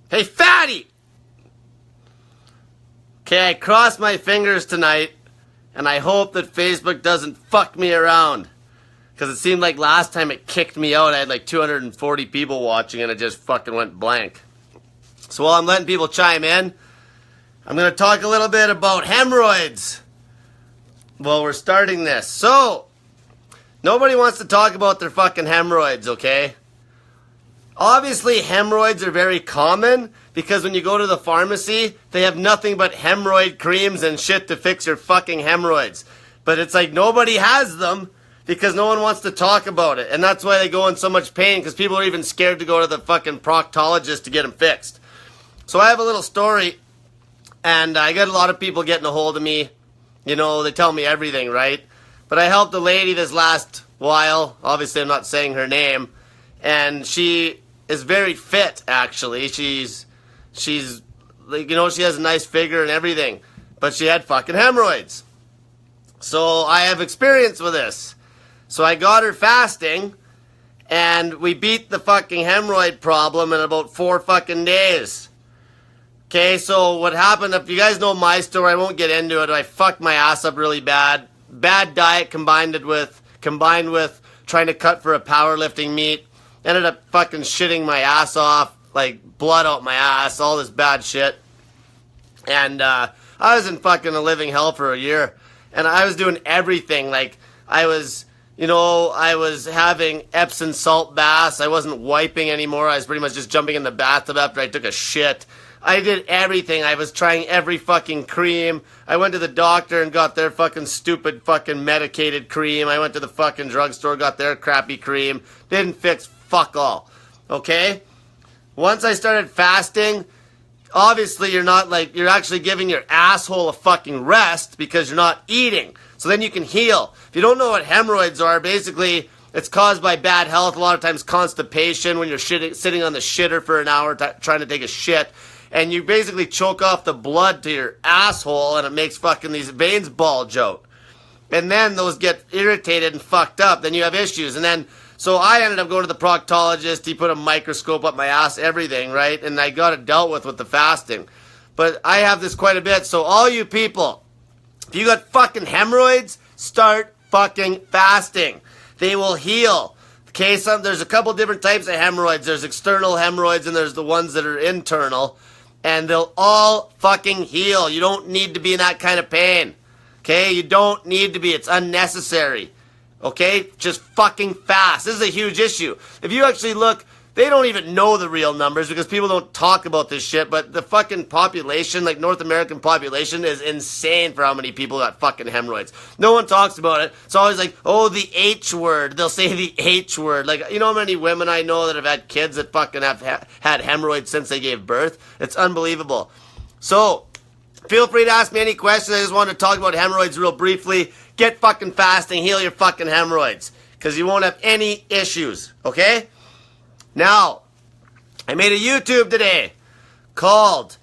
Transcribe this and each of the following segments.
Hey, fatty! Okay, I cross my fingers tonight, and I hope that Facebook doesn't fuck me around. Because it seemed like last time it kicked me out, I had like 240 people watching, and it just fucking went blank. So while I'm letting people chime in, I'm going to talk a little bit about hemorrhoids. Well, we're starting this. So, nobody wants to talk about their fucking hemorrhoids, okay? Obviously, hemorrhoids are very common because when you go to the pharmacy, they have nothing but hemorrhoid creams and shit to fix your fucking hemorrhoids. But it's like nobody has them because no one wants to talk about it. And that's why they go in so much pain, because people are even scared to go to the fucking proctologist to get them fixed. So I have a little story, and I got a lot of people getting a hold of me. You know, they tell me everything, right? But I helped a lady this last while. Obviously, I'm not saying her name. And she is very fit, actually. She's like, you know, she has a nice figure and everything. But she had fucking hemorrhoids. So I have experience with this. So I got her fasting, and we beat the fucking hemorrhoid problem in about 4 fucking days. Okay, so what happened, if you guys know my story, I won't get into it. I fucked my ass up really bad. Bad diet combined with trying to cut for a powerlifting meet. Ended up fucking shitting my ass off, like blood out my ass, all this bad shit. And I was in fucking a living hell for a year. And I was doing everything. Like, I was having Epsom salt baths. I wasn't wiping anymore. I was pretty much just jumping in the bathtub after I took a shit. I did everything. I was trying every fucking cream. I went to the doctor and got their fucking stupid fucking medicated cream. I went to the fucking drugstore, got their crappy cream. Didn't fix fuck all. Okay? Once I started fasting, obviously you're actually giving your asshole a fucking rest because you're not eating. So then you can heal. If you don't know what hemorrhoids are, basically it's caused by bad health. A lot of times constipation when you're sitting on the shitter for an hour trying to take a shit. And you basically choke off the blood to your asshole, and it makes fucking these veins bulge out. And then those get irritated and fucked up. Then you have issues. And then, so I ended up going to the proctologist. He put a microscope up my ass, everything, right? And I got it dealt with the fasting. But I have this quite a bit. So all you people, if you got fucking hemorrhoids, start fucking fasting. They will heal. Okay, there's a couple different types of hemorrhoids. There's external hemorrhoids, and there's the ones that are internal. And they'll all fucking heal. You don't need to be in that kind of pain. Okay? You don't need to be. It's unnecessary. Okay? Just fucking fast. This is a huge issue. If you actually look, they don't even know the real numbers because people don't talk about this shit, but the fucking population, like North American population, is insane for how many people got fucking hemorrhoids. No one talks about it. It's always like, oh, the H word. They'll say the H word. Like, you know how many women I know that have had kids that fucking have had hemorrhoids since they gave birth? It's unbelievable. So, feel free to ask me any questions. I just want to talk about hemorrhoids real briefly. Get fucking fasting. Heal your fucking hemorrhoids. Because you won't have any issues. Okay? Now, I made a YouTube today called,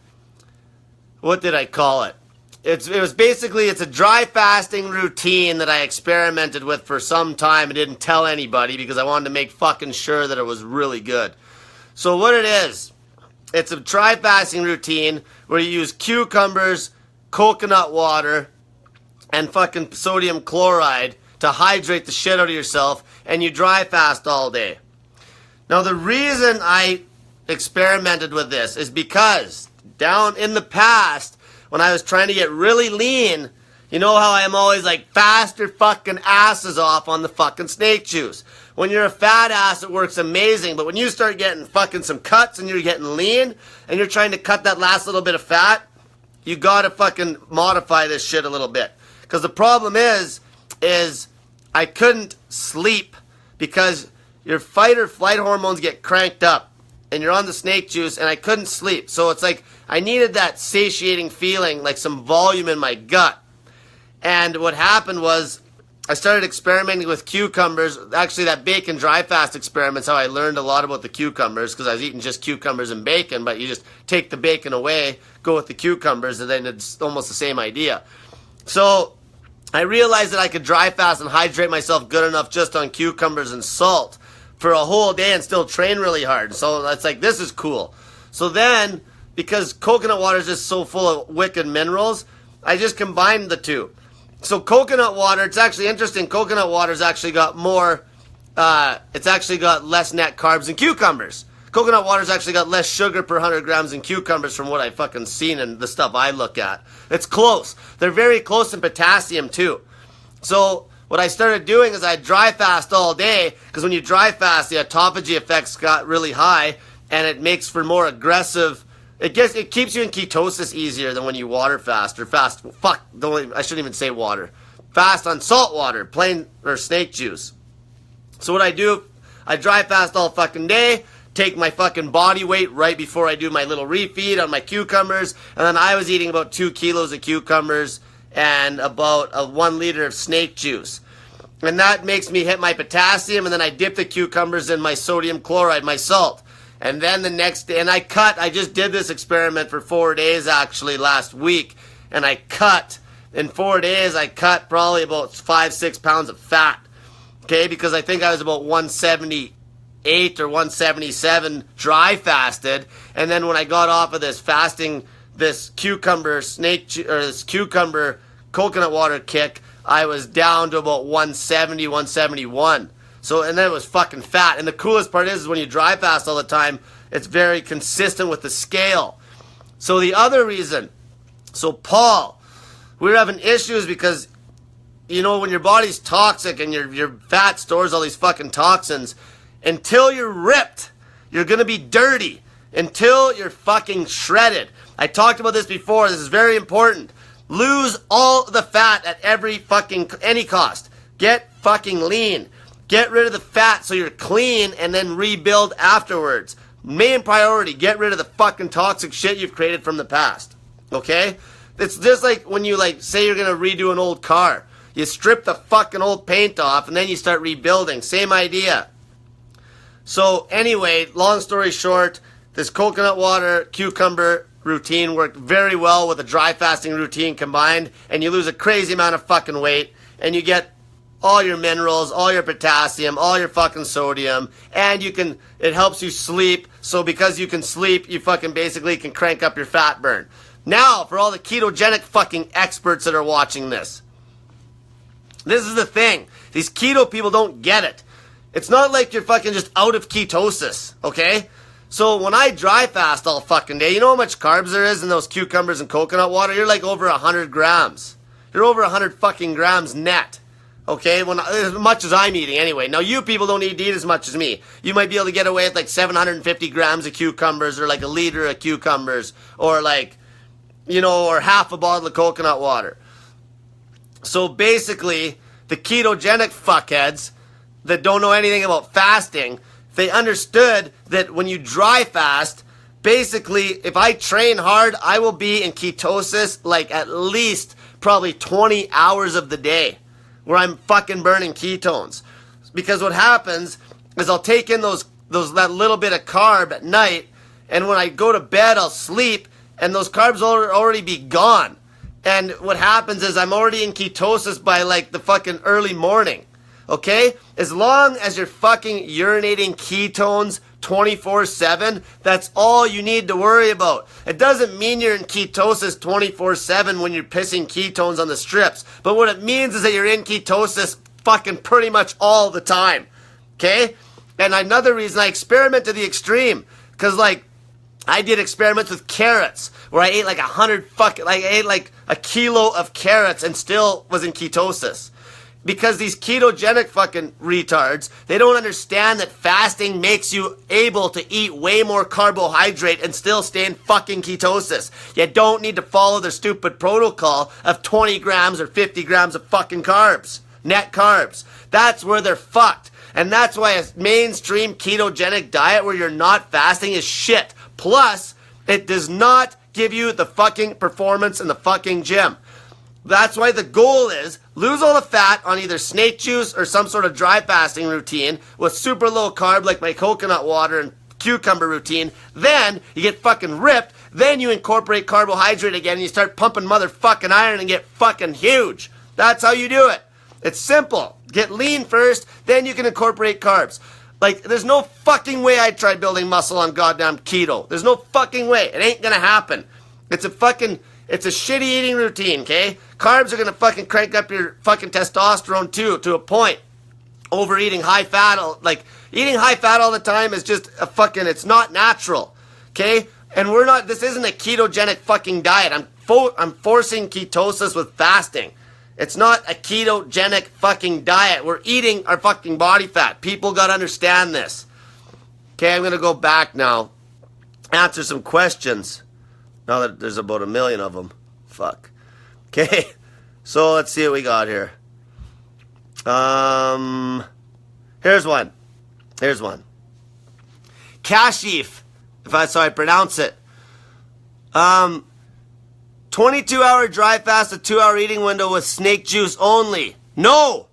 what did I call it? It's a dry fasting routine that I experimented with for some time and didn't tell anybody because I wanted to make fucking sure that it was really good. So what it is, it's a dry fasting routine where you use cucumbers, coconut water, and fucking sodium chloride to hydrate the shit out of yourself, and you dry fast all day. Now, the reason I experimented with this is because down in the past, when I was trying to get really lean, you know how I'm always like, fast your fucking asses off on the fucking snake juice. When you're a fat ass, it works amazing. But when you start getting fucking some cuts and you're getting lean and you're trying to cut that last little bit of fat, you gotta fucking modify this shit a little bit. Because the problem is I couldn't sleep because your fight or flight hormones get cranked up and you're on the snake juice, and I couldn't sleep. So it's like I needed that satiating feeling, like some volume in my gut. And what happened was I started experimenting with cucumbers. Actually, that bacon dry fast experiment's how I learned a lot about the cucumbers, because I was eating just cucumbers and bacon, but you just take the bacon away, go with the cucumbers, and then it's almost the same idea. So I realized that I could dry fast and hydrate myself good enough just on cucumbers and salt for a whole day and still train really hard. So that's like, this is cool. So then, because coconut water is just so full of wicked minerals, I just combined the two. So coconut water, it's actually interesting. Coconut water's actually got more, it's actually got less net carbs than cucumbers. Coconut water's actually got less sugar per 100 grams than cucumbers from what I've fucking seen and the stuff I look at. It's close. They're very close in potassium too. So what I started doing is I dry fast all day, because when you dry fast, the autophagy effects got really high, and it makes for more aggressive. It keeps you in ketosis easier than when you water fast or fast. I shouldn't even say water. Fast on salt water, plain or snake juice. So what I do, I dry fast all fucking day. Take my fucking body weight right before I do my little refeed on my cucumbers, and then I was eating about 2 kilos of cucumbers and about 1 liter of snake juice. And that makes me hit my potassium, and then I dip the cucumbers in my sodium chloride, my salt. And then the next day, and I just did this experiment for 4 days actually last week, and in 4 days, I cut probably about 5-6 pounds of fat. Okay, because I think I was about 178 or 177 dry fasted, and then when I got off of this fasting, this cucumber coconut water kick, I was down to about 170, 171. So, and then it was fucking fat. And the coolest part is when you dry fast all the time, it's very consistent with the scale. So the other reason, Paul, we were having issues because, when your body's toxic and your fat stores all these fucking toxins, until you're ripped, you're going to be dirty. Until you're fucking shredded. I talked about this before. This is very important. Lose all the fat at any cost. Get fucking lean. Get rid of the fat so you're clean, and then rebuild afterwards. Main priority, get rid of the fucking toxic shit you've created from the past. Okay? It's just like when you say you're going to redo an old car. You strip the fucking old paint off, and then you start rebuilding. Same idea. So anyway, long story short, this coconut water, cucumber routine worked very well with a dry fasting routine combined, and you lose a crazy amount of fucking weight, and you get all your minerals, all your potassium, all your fucking sodium, and it helps you sleep. So because you can sleep, you fucking basically can crank up your fat burn. Now, for all the ketogenic fucking experts that are watching this is the thing. These keto people don't get it. It's not like you're fucking just out of ketosis, okay? So when I dry fast all fucking day, you know how much carbs there is in those cucumbers and coconut water? You're like over 100 grams. You're over 100 fucking grams net. Okay, as much as I'm eating anyway. Now you people don't need to eat as much as me. You might be able to get away with like 750 grams of cucumbers, or like a liter of cucumbers, or or half a bottle of coconut water. So basically, the ketogenic fuckheads that don't know anything about fasting, they understood that when you dry fast, basically, if I train hard, I will be in ketosis like at least probably 20 hours of the day, where I'm fucking burning ketones. Because what happens is I'll take in that little bit of carb at night, and when I go to bed, I'll sleep, and those carbs will already be gone. And what happens is I'm already in ketosis by like the fucking early morning. Okay? As long as you're fucking urinating ketones 24/7, that's all you need to worry about. It doesn't mean you're in ketosis 24/7 when you're pissing ketones on the strips. But what it means is that you're in ketosis fucking pretty much all the time. Okay? And another reason, I experiment to the extreme. Because I did experiments with carrots where I ate I ate like a kilo of carrots and still was in ketosis. Because these ketogenic fucking retards, they don't understand that fasting makes you able to eat way more carbohydrate and still stay in fucking ketosis. You don't need to follow their stupid protocol of 20 grams or 50 grams of fucking carbs. Net carbs. That's where they're fucked. And that's why a mainstream ketogenic diet where you're not fasting is shit. Plus, it does not give you the fucking performance in the fucking gym. That's why the goal is lose all the fat on either snake juice or some sort of dry fasting routine with super low carb like my coconut water and cucumber routine. Then you get fucking ripped. Then you incorporate carbohydrate again and you start pumping motherfucking iron and get fucking huge. That's how you do it. It's simple. Get lean first, then you can incorporate carbs. Like, there's no fucking way I'd try building muscle on goddamn keto. There's no fucking way. It ain't gonna happen. It's a shitty eating routine, okay? Carbs are gonna fucking crank up your fucking testosterone too, to a point. Overeating high fat, like, eating high fat all the time is just it's not natural, okay? And this isn't a ketogenic fucking diet. I'm forcing ketosis with fasting. It's not a ketogenic fucking diet. We're eating our fucking body fat. People gotta understand this. Okay, I'm gonna go back now, answer some questions. Now that there's about 1 million of them. Fuck. Okay, so let's see what we got here. Here's one. Kashif, if that's how I pronounce it. 22-hour dry fast, a 2-hour eating window with snake juice only. No!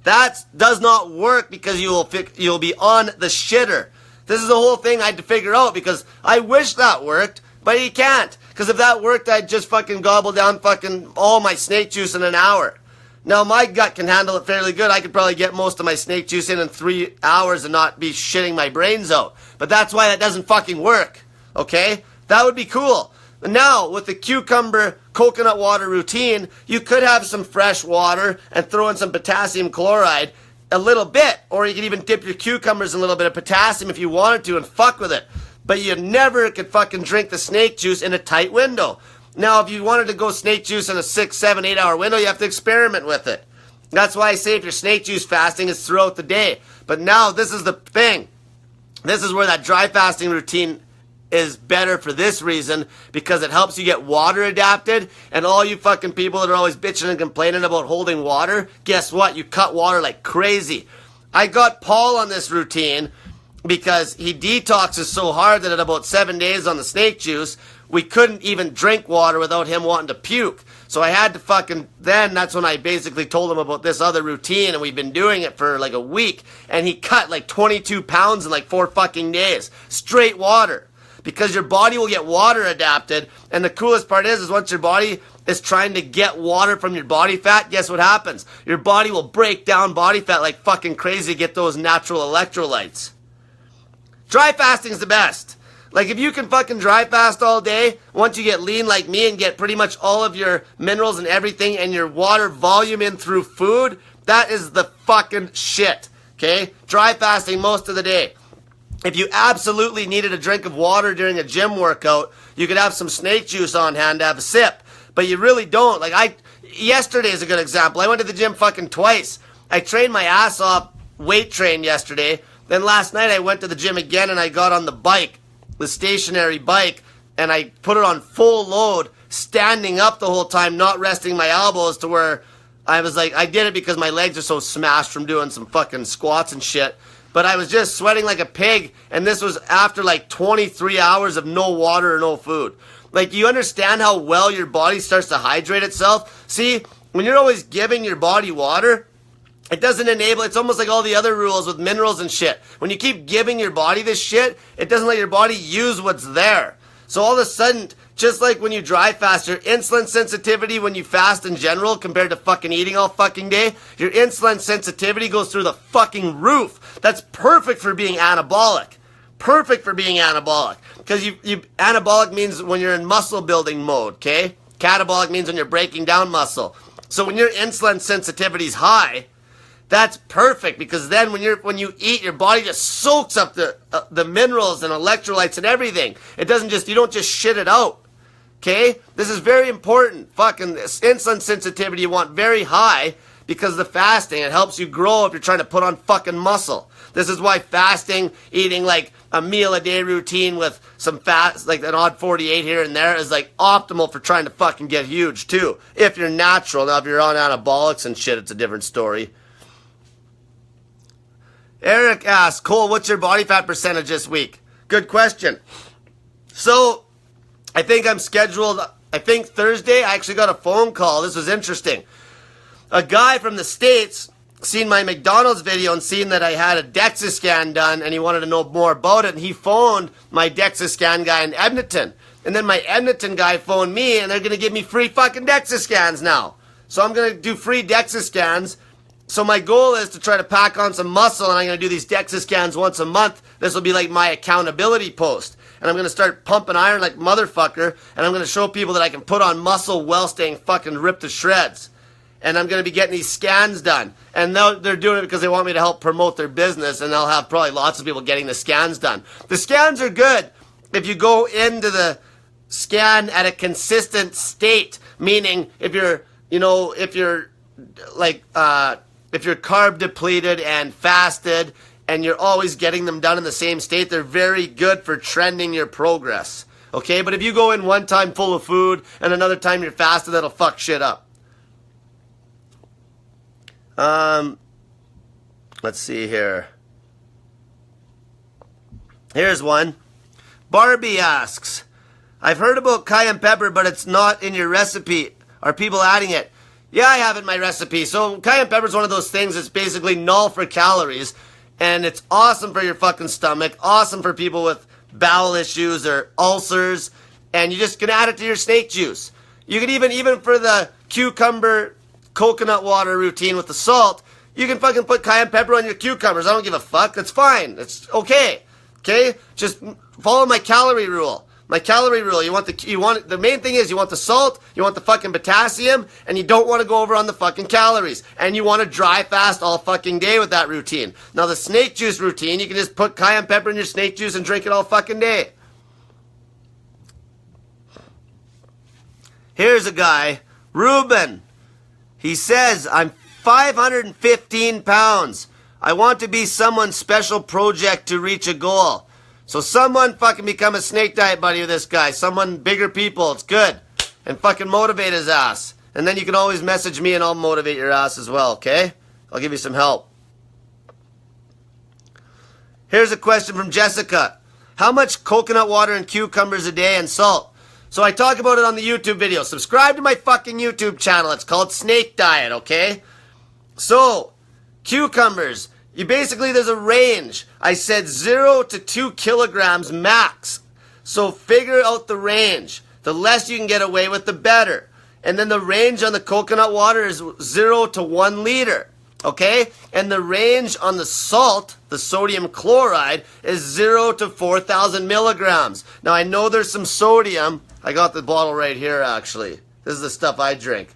That does not work because you'll be on the shitter. This is the whole thing I had to figure out because I wish that worked, but you can't. Because if that worked, I'd just fucking gobble down fucking all my snake juice in an hour. Now, my gut can handle it fairly good. I could probably get most of my snake juice in 3 hours and not be shitting my brains out. But that's why that doesn't fucking work. Okay? That would be cool. Now, with the cucumber coconut water routine, you could have some fresh water and throw in some potassium chloride a little bit. Or you could even dip your cucumbers in a little bit of potassium if you wanted to and fuck with it. But you never could fucking drink the snake juice in a tight window. Now, if you wanted to go snake juice in a 6, 7, 8 hour window, you have to experiment with it. That's why I say if you're snake juice fasting, it's throughout the day. But now, this is the thing. This is where that dry fasting routine is better for this reason, because it helps you get water adapted. And all you fucking people that are always bitching and complaining about holding water, guess what? You cut water like crazy. I got Paul on this routine because he detoxes so hard that at about 7 days on the snake juice, we couldn't even drink water without him wanting to puke. So I had to that's when I basically told him about this other routine, and we've been doing it for like a week, and he cut like 22 pounds in like 4 fucking days. Straight water. Because your body will get water adapted, and the coolest part is once your body is trying to get water from your body fat, guess what happens? Your body will break down body fat like fucking crazy to get those natural electrolytes. Dry fasting's the best. Like, if you can fucking dry fast all day, once you get lean like me and get pretty much all of your minerals and everything and your water volume in through food, that is the fucking shit, okay? Dry fasting most of the day. If you absolutely needed a drink of water during a gym workout, you could have some snake juice on hand to have a sip. But you really don't. Yesterday is a good example. I went to the gym fucking twice. I trained my ass off, weight trained yesterday. Then last night I went to the gym again and I got on the bike, the stationary bike, and I put it on full load, standing up the whole time, not resting my elbows, to where I was like, I did it because my legs are so smashed from doing some fucking squats and shit. But I was just sweating like a pig, and this was after like 23 hours of no water or no food. Like, you understand how well your body starts to hydrate itself? See, when you're always giving your body water, it doesn't enable, it's almost like all the other rules with minerals and shit. When you keep giving your body this shit, it doesn't let your body use what's there. So all of a sudden, just like when you dry fast, your insulin sensitivity when you fast in general compared to fucking eating all fucking day, your insulin sensitivity goes through the fucking roof. That's perfect for being anabolic. Perfect for being anabolic. Because anabolic means when you're in muscle building mode, okay? Catabolic means when you're breaking down muscle. So when your insulin sensitivity is high, that's perfect, because then when you eat, your body just soaks up the minerals and electrolytes and everything. You don't just shit it out. Okay? This is very important. Fucking this insulin sensitivity you want very high, because the fasting, it helps you grow if you're trying to put on fucking muscle. This is why fasting, eating like a meal a day routine with some fat, like an odd 48 here and there, is like optimal for trying to fucking get huge too. If you're natural. Now if you're on anabolics and shit, it's a different story. Eric asks, Cole, what's your body fat percentage this week? Good question. So, I think I'm scheduled, Thursday. I actually got a phone call. This was interesting. A guy from the States seen my McDonald's video and seen that I had a DEXA scan done, and he wanted to know more about it, and he phoned my DEXA scan guy in Edmonton. And then my Edmonton guy phoned me, and they're going to give me free fucking DEXA scans now. So I'm going to do free DEXA scans So my goal is to try to pack on some muscle, and I'm going to do these DEXA scans once a month. This will be like my accountability post. And I'm going to start pumping iron like motherfucker, and I'm going to show people that I can put on muscle while staying fucking ripped to shreds. And I'm going to be getting these scans done. And they're doing it because they want me to help promote their business, and they'll have probably lots of people getting the scans done. The scans are good if you go into the scan at a consistent state, meaning if you're carb depleted and fasted, and you're always getting them done in the same state, they're very good for trending your progress. Okay, but if you go in one time full of food and another time you're fasted, that'll fuck shit up. Let's see here. Here's one. Barbie asks, I've heard about cayenne pepper, but it's not in your recipe. Are people adding it? Yeah, I have it in my recipe. So cayenne pepper is one of those things that's basically null for calories. And it's awesome for your fucking stomach. Awesome for people with bowel issues or ulcers. And you just can add it to your snake juice. You can even for the cucumber coconut water routine with the salt, you can fucking put cayenne pepper on your cucumbers. I don't give a fuck. That's fine. It's okay. Okay? Just follow my calorie rule. My calorie rule. The main thing is you want the salt, you want the fucking potassium, and you don't want to go over on the fucking calories. And you want to dry fast all fucking day with that routine. Now the snake juice routine, you can just put cayenne pepper in your snake juice and drink it all fucking day. Here's a guy, Ruben. He says, I'm 515 pounds. I want to be someone's special project to reach a goal. So someone fucking become a snake diet buddy with this guy. Someone bigger people. It's good. And fucking motivate his ass. And then you can always message me and I'll motivate your ass as well, okay? I'll give you some help. Here's a question from Jessica. How much coconut water and cucumbers a day and salt? So I talk about it on the YouTube video. Subscribe to my fucking YouTube channel. It's called Snake Diet, okay? So, cucumbers. There's a range. I said 0 to 2 kilograms max. So figure out the range. The less you can get away with, the better. And then the range on the coconut water is 0 to 1 liter. Okay? And the range on the salt, the sodium chloride, is 0 to 4,000 milligrams. Now I know there's some sodium. I got the bottle right here, actually. This is the stuff I drink.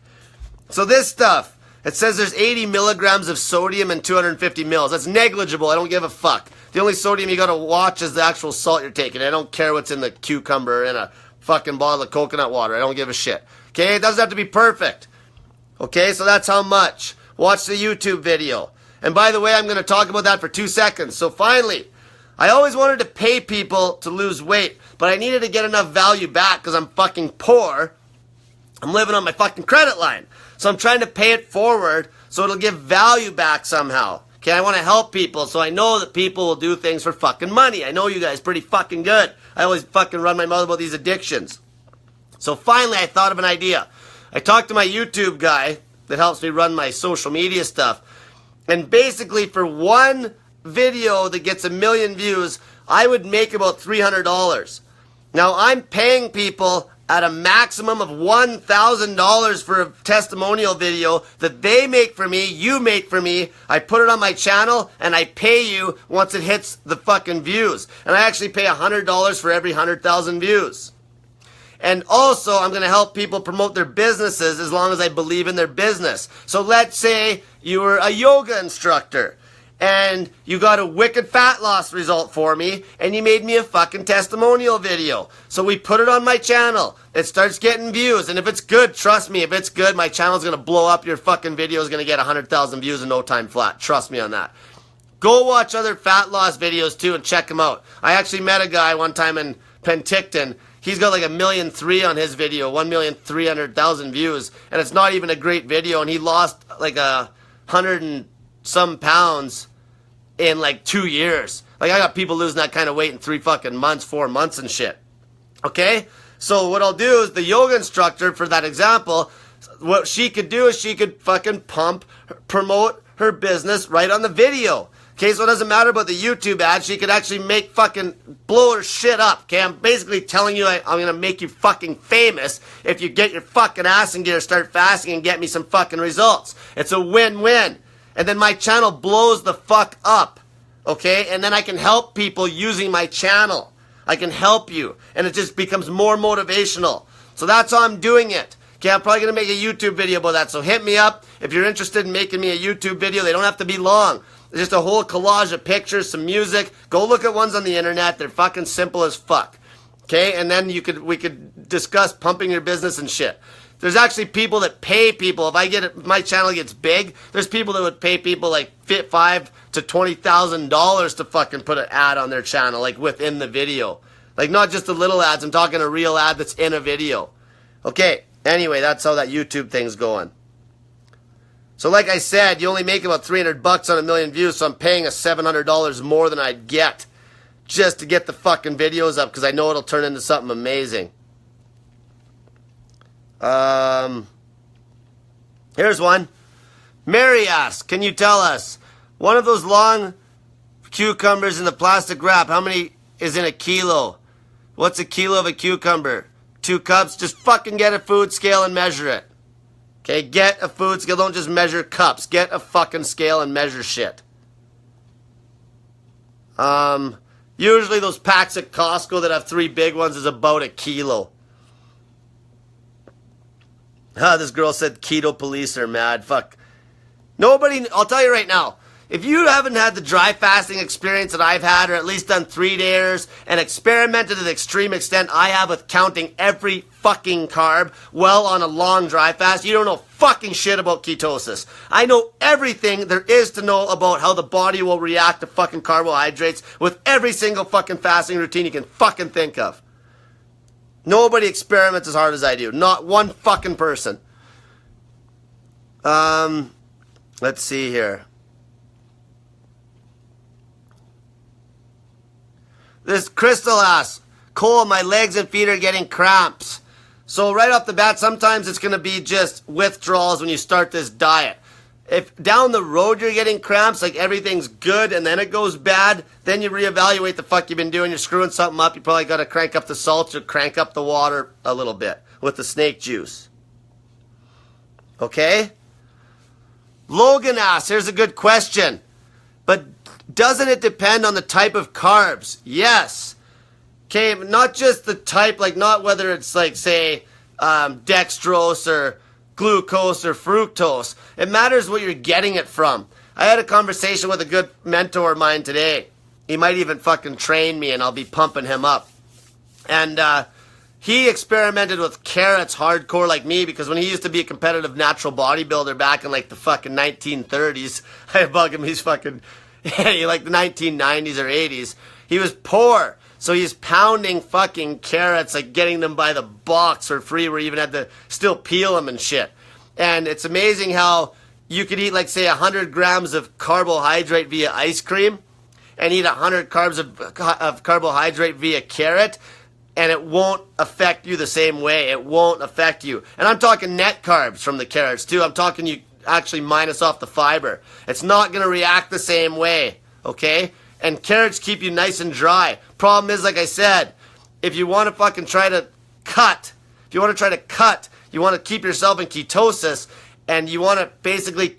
So this stuff, it says there's 80 milligrams of sodium and 250 mils. That's negligible. I don't give a fuck. The only sodium you gotta watch is the actual salt you're taking. I don't care what's in the cucumber or in a fucking bottle of coconut water. I don't give a shit. Okay? It doesn't have to be perfect. Okay? So that's how much. Watch the YouTube video. And by the way, I'm gonna talk about that for 2 seconds. So finally, I always wanted to pay people to lose weight, but I needed to get enough value back because I'm fucking poor. I'm living on my fucking credit line. So I'm trying to pay it forward so it'll give value back somehow. Okay, I want to help people, so I know that people will do things for fucking money. I know you guys pretty fucking good. I always fucking run my mouth about these addictions. So finally I thought of an idea. I talked to my YouTube guy that helps me run my social media stuff. And basically for one video that gets 1 million views, I would make about $300. Now I'm paying people at a maximum of $1,000 for a testimonial video that they make for me, you make for me. I put it on my channel and I pay you once it hits the fucking views. And I actually pay $100 for every 100,000 views. And also, I'm going to help people promote their businesses as long as I believe in their business. So let's say you were a yoga instructor and you got a wicked fat loss result for me, and you made me a fucking testimonial video. So we put it on my channel. It starts getting views, and if it's good, trust me, if it's good, my channel's gonna blow up. Your fucking video is gonna get 100,000 views in no time flat. Trust me on that. Go watch other fat loss videos too and check them out. I actually met a guy one time in Penticton. He's got like 1.3 million on his video, 1,300,000 views, and it's not even a great video, and he lost like 100 and some pounds in like 2 years. Like I got people losing that kind of weight in 3 fucking months, 4 months and shit. Okay? So what I'll do is the yoga instructor for that example, what she could do is she could fucking promote her business right on the video. Okay, so it doesn't matter about the YouTube ad. She could actually make fucking blow her shit up. Okay, I'm basically telling you I'm gonna make you fucking famous if you get your fucking ass in gear, start fasting, and get me some fucking results. It's a win-win. And then my channel blows the fuck up. Okay? And then I can help people using my channel. I can help you. And it just becomes more motivational. So that's how I'm doing it. Okay, I'm probably going to make a YouTube video about that. So hit me up if you're interested in making me a YouTube video. They don't have to be long. It's just a whole collage of pictures, some music. Go look at ones on the internet. They're fucking simple as fuck. Okay, and then we could discuss pumping your business and shit. There's actually people that pay people. If my channel gets big, there's people that would pay people like $5,000 to $20,000 to fucking put an ad on their channel, like within the video. Like not just the little ads. I'm talking a real ad that's in a video. Okay, anyway, that's how that YouTube thing's going. So like I said, you only make about $300 on 1 million views, so I'm paying us $700 more than I'd get just to get the fucking videos up because I know it'll turn into something amazing. Here's one. Mary asks, can you tell us, one of those long cucumbers in the plastic wrap, how many is in a kilo? What's a kilo of a cucumber? 2 cups? Just fucking get a food scale and measure it. Okay, get a food scale. Don't just measure cups. Get a fucking scale and measure shit. Usually those packs at Costco that have 3 big ones is about a kilo. This girl said keto police are mad. Fuck. Nobody, I'll tell you right now, if you haven't had the dry fasting experience that I've had, or at least done 3 days and experimented to the extreme extent I have with counting every fucking carb well on a long dry fast, you don't know fucking shit about ketosis. I know everything there is to know about how the body will react to fucking carbohydrates with every single fucking fasting routine you can fucking think of. Nobody experiments as hard as I do. Not one fucking person. Let's see here. This Crystal asks, Cole, my legs and feet are getting cramps. So right off the bat, sometimes it's going to be just withdrawals when you start this diet. If down the road you're getting cramps, like everything's good and then it goes bad, then you reevaluate the fuck you've been doing. You're screwing something up. You probably got to crank up the salt or crank up the water a little bit with the snake juice. Okay? Logan asks, here's a good question. But doesn't it depend on the type of carbs? Yes. Okay, not just the type, like not whether it's like, say, dextrose or glucose or fructose. It matters what you're getting it from. I had a conversation with a good mentor of mine today. He might even fucking train me and I'll be pumping him up. And he experimented with carrots hardcore like me because when he used to be a competitive natural bodybuilder back in like the fucking 1930s, I bug him, he's fucking like the 1990s or 80s. He was poor. So he's pounding fucking carrots, like getting them by the box for free where you even had to still peel them and shit. And it's amazing how you could eat like say 100 grams of carbohydrate via ice cream and eat 100 carbs of carbohydrate via carrot and it won't affect you the same way. It won't affect you. And I'm talking net carbs from the carrots too. I'm talking you actually minus off the fiber. It's not going to react the same way, okay? And carrots keep you nice and dry. Problem is, like I said, if you want to fucking try to cut, you want to keep yourself in ketosis, and you want to basically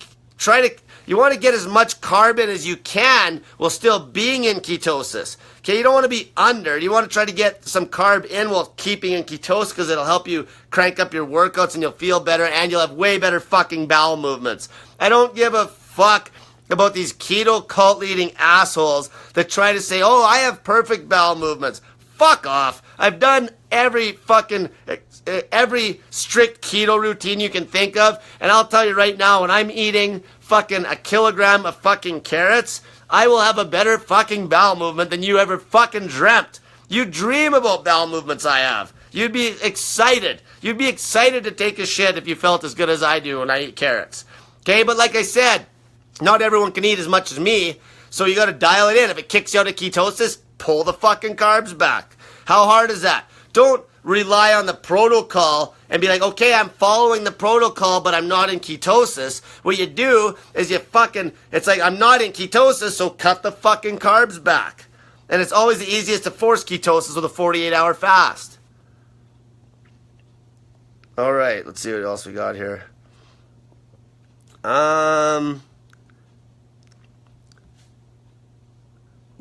you want to get as much carb in as you can while still being in ketosis. Okay, you don't want to be under. You want to try to get some carb in while keeping in ketosis because it'll help you crank up your workouts and you'll feel better and you'll have way better fucking bowel movements. I don't give a fuck about these keto cult leading assholes that try to say, oh, I have perfect bowel movements. Fuck off. I've done every strict keto routine you can think of, and I'll tell you right now, when I'm eating fucking a kilogram of fucking carrots, I will have a better fucking bowel movement than you ever fucking dreamt. You dream about bowel movements I have. You'd be excited. You'd be excited to take a shit if you felt as good as I do when I eat carrots. Okay, but like I said, not everyone can eat as much as me, so you gotta dial it in. If it kicks you out of ketosis, pull the fucking carbs back. How hard is that? Don't rely on the protocol and be like, okay, I'm following the protocol, but I'm not in ketosis. What you do is it's like, I'm not in ketosis, so cut the fucking carbs back. And it's always the easiest to force ketosis with a 48-hour fast. All right, let's see what else we got here.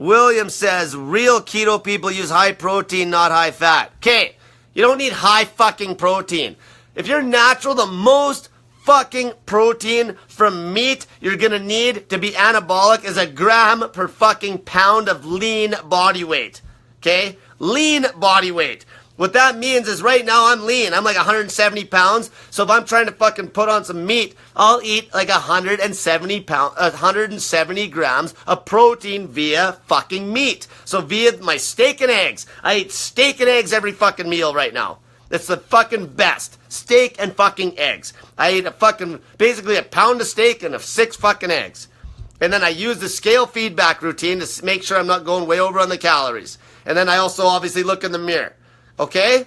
William says, real keto people use high protein, not high fat. Okay, you don't need high fucking protein. If you're natural, the most fucking protein from meat you're gonna need to be anabolic is 1 gram per fucking pound of lean body weight. Okay? Lean body weight. What that means is right now I'm lean. I'm like 170 pounds. So if I'm trying to fucking put on some meat, I'll eat like 170 grams of protein via fucking meat. So via my steak and eggs. I eat steak and eggs every fucking meal right now. It's the fucking best. Steak and fucking eggs. I eat basically a pound of steak and 6 fucking eggs. And then I use the scale feedback routine to make sure I'm not going way over on the calories. And then I also obviously look in the mirror. Okay?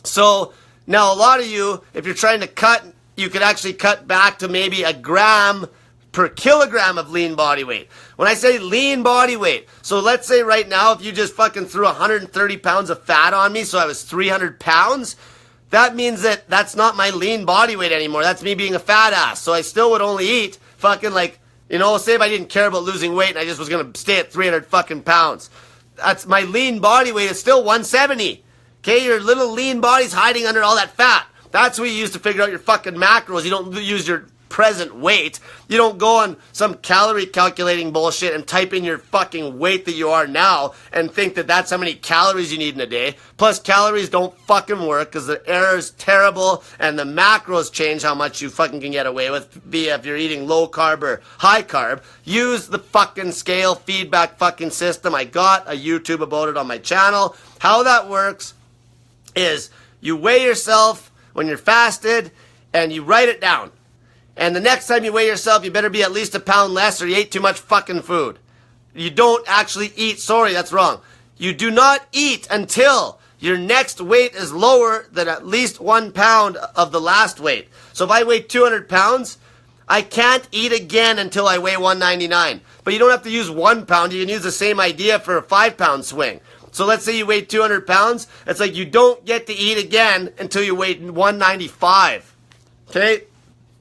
So now a lot of you, if you're trying to cut, you could actually cut back to maybe 1 gram per kilogram of lean body weight. When I say lean body weight, so let's say right now if you just fucking threw 130 pounds of fat on me, so I was 300 pounds, that means that that's not my lean body weight anymore. That's me being a fat ass. So I still would only eat fucking like, say if I didn't care about losing weight and I just was going to stay at 300 fucking pounds. That's my lean body weight is still 170. Okay, your little lean body's hiding under all that fat. That's what you use to figure out your fucking macros. You don't use your present weight. You don't go on some calorie calculating bullshit and type in your fucking weight that you are now and think that that's how many calories you need in a day. Plus, calories don't fucking work because the error's terrible and the macros change how much you fucking can get away with via if you're eating low carb or high carb. Use the fucking scale feedback fucking system. I got a YouTube about it on my channel. How that works is you weigh yourself when you're fasted and you write it down. And the next time you weigh yourself, you better be at least 1 pound less or you ate too much fucking food. You don't actually eat. Sorry, that's wrong. You do not eat until your next weight is lower than at least 1 pound of the last weight. So if I weigh 200 pounds, I can't eat again until I weigh 199. But you don't have to use 1 pound. You can use the same idea for a 5 pound swing. So let's say you weigh 200 pounds. It's like you don't get to eat again until you weigh 195. Okay?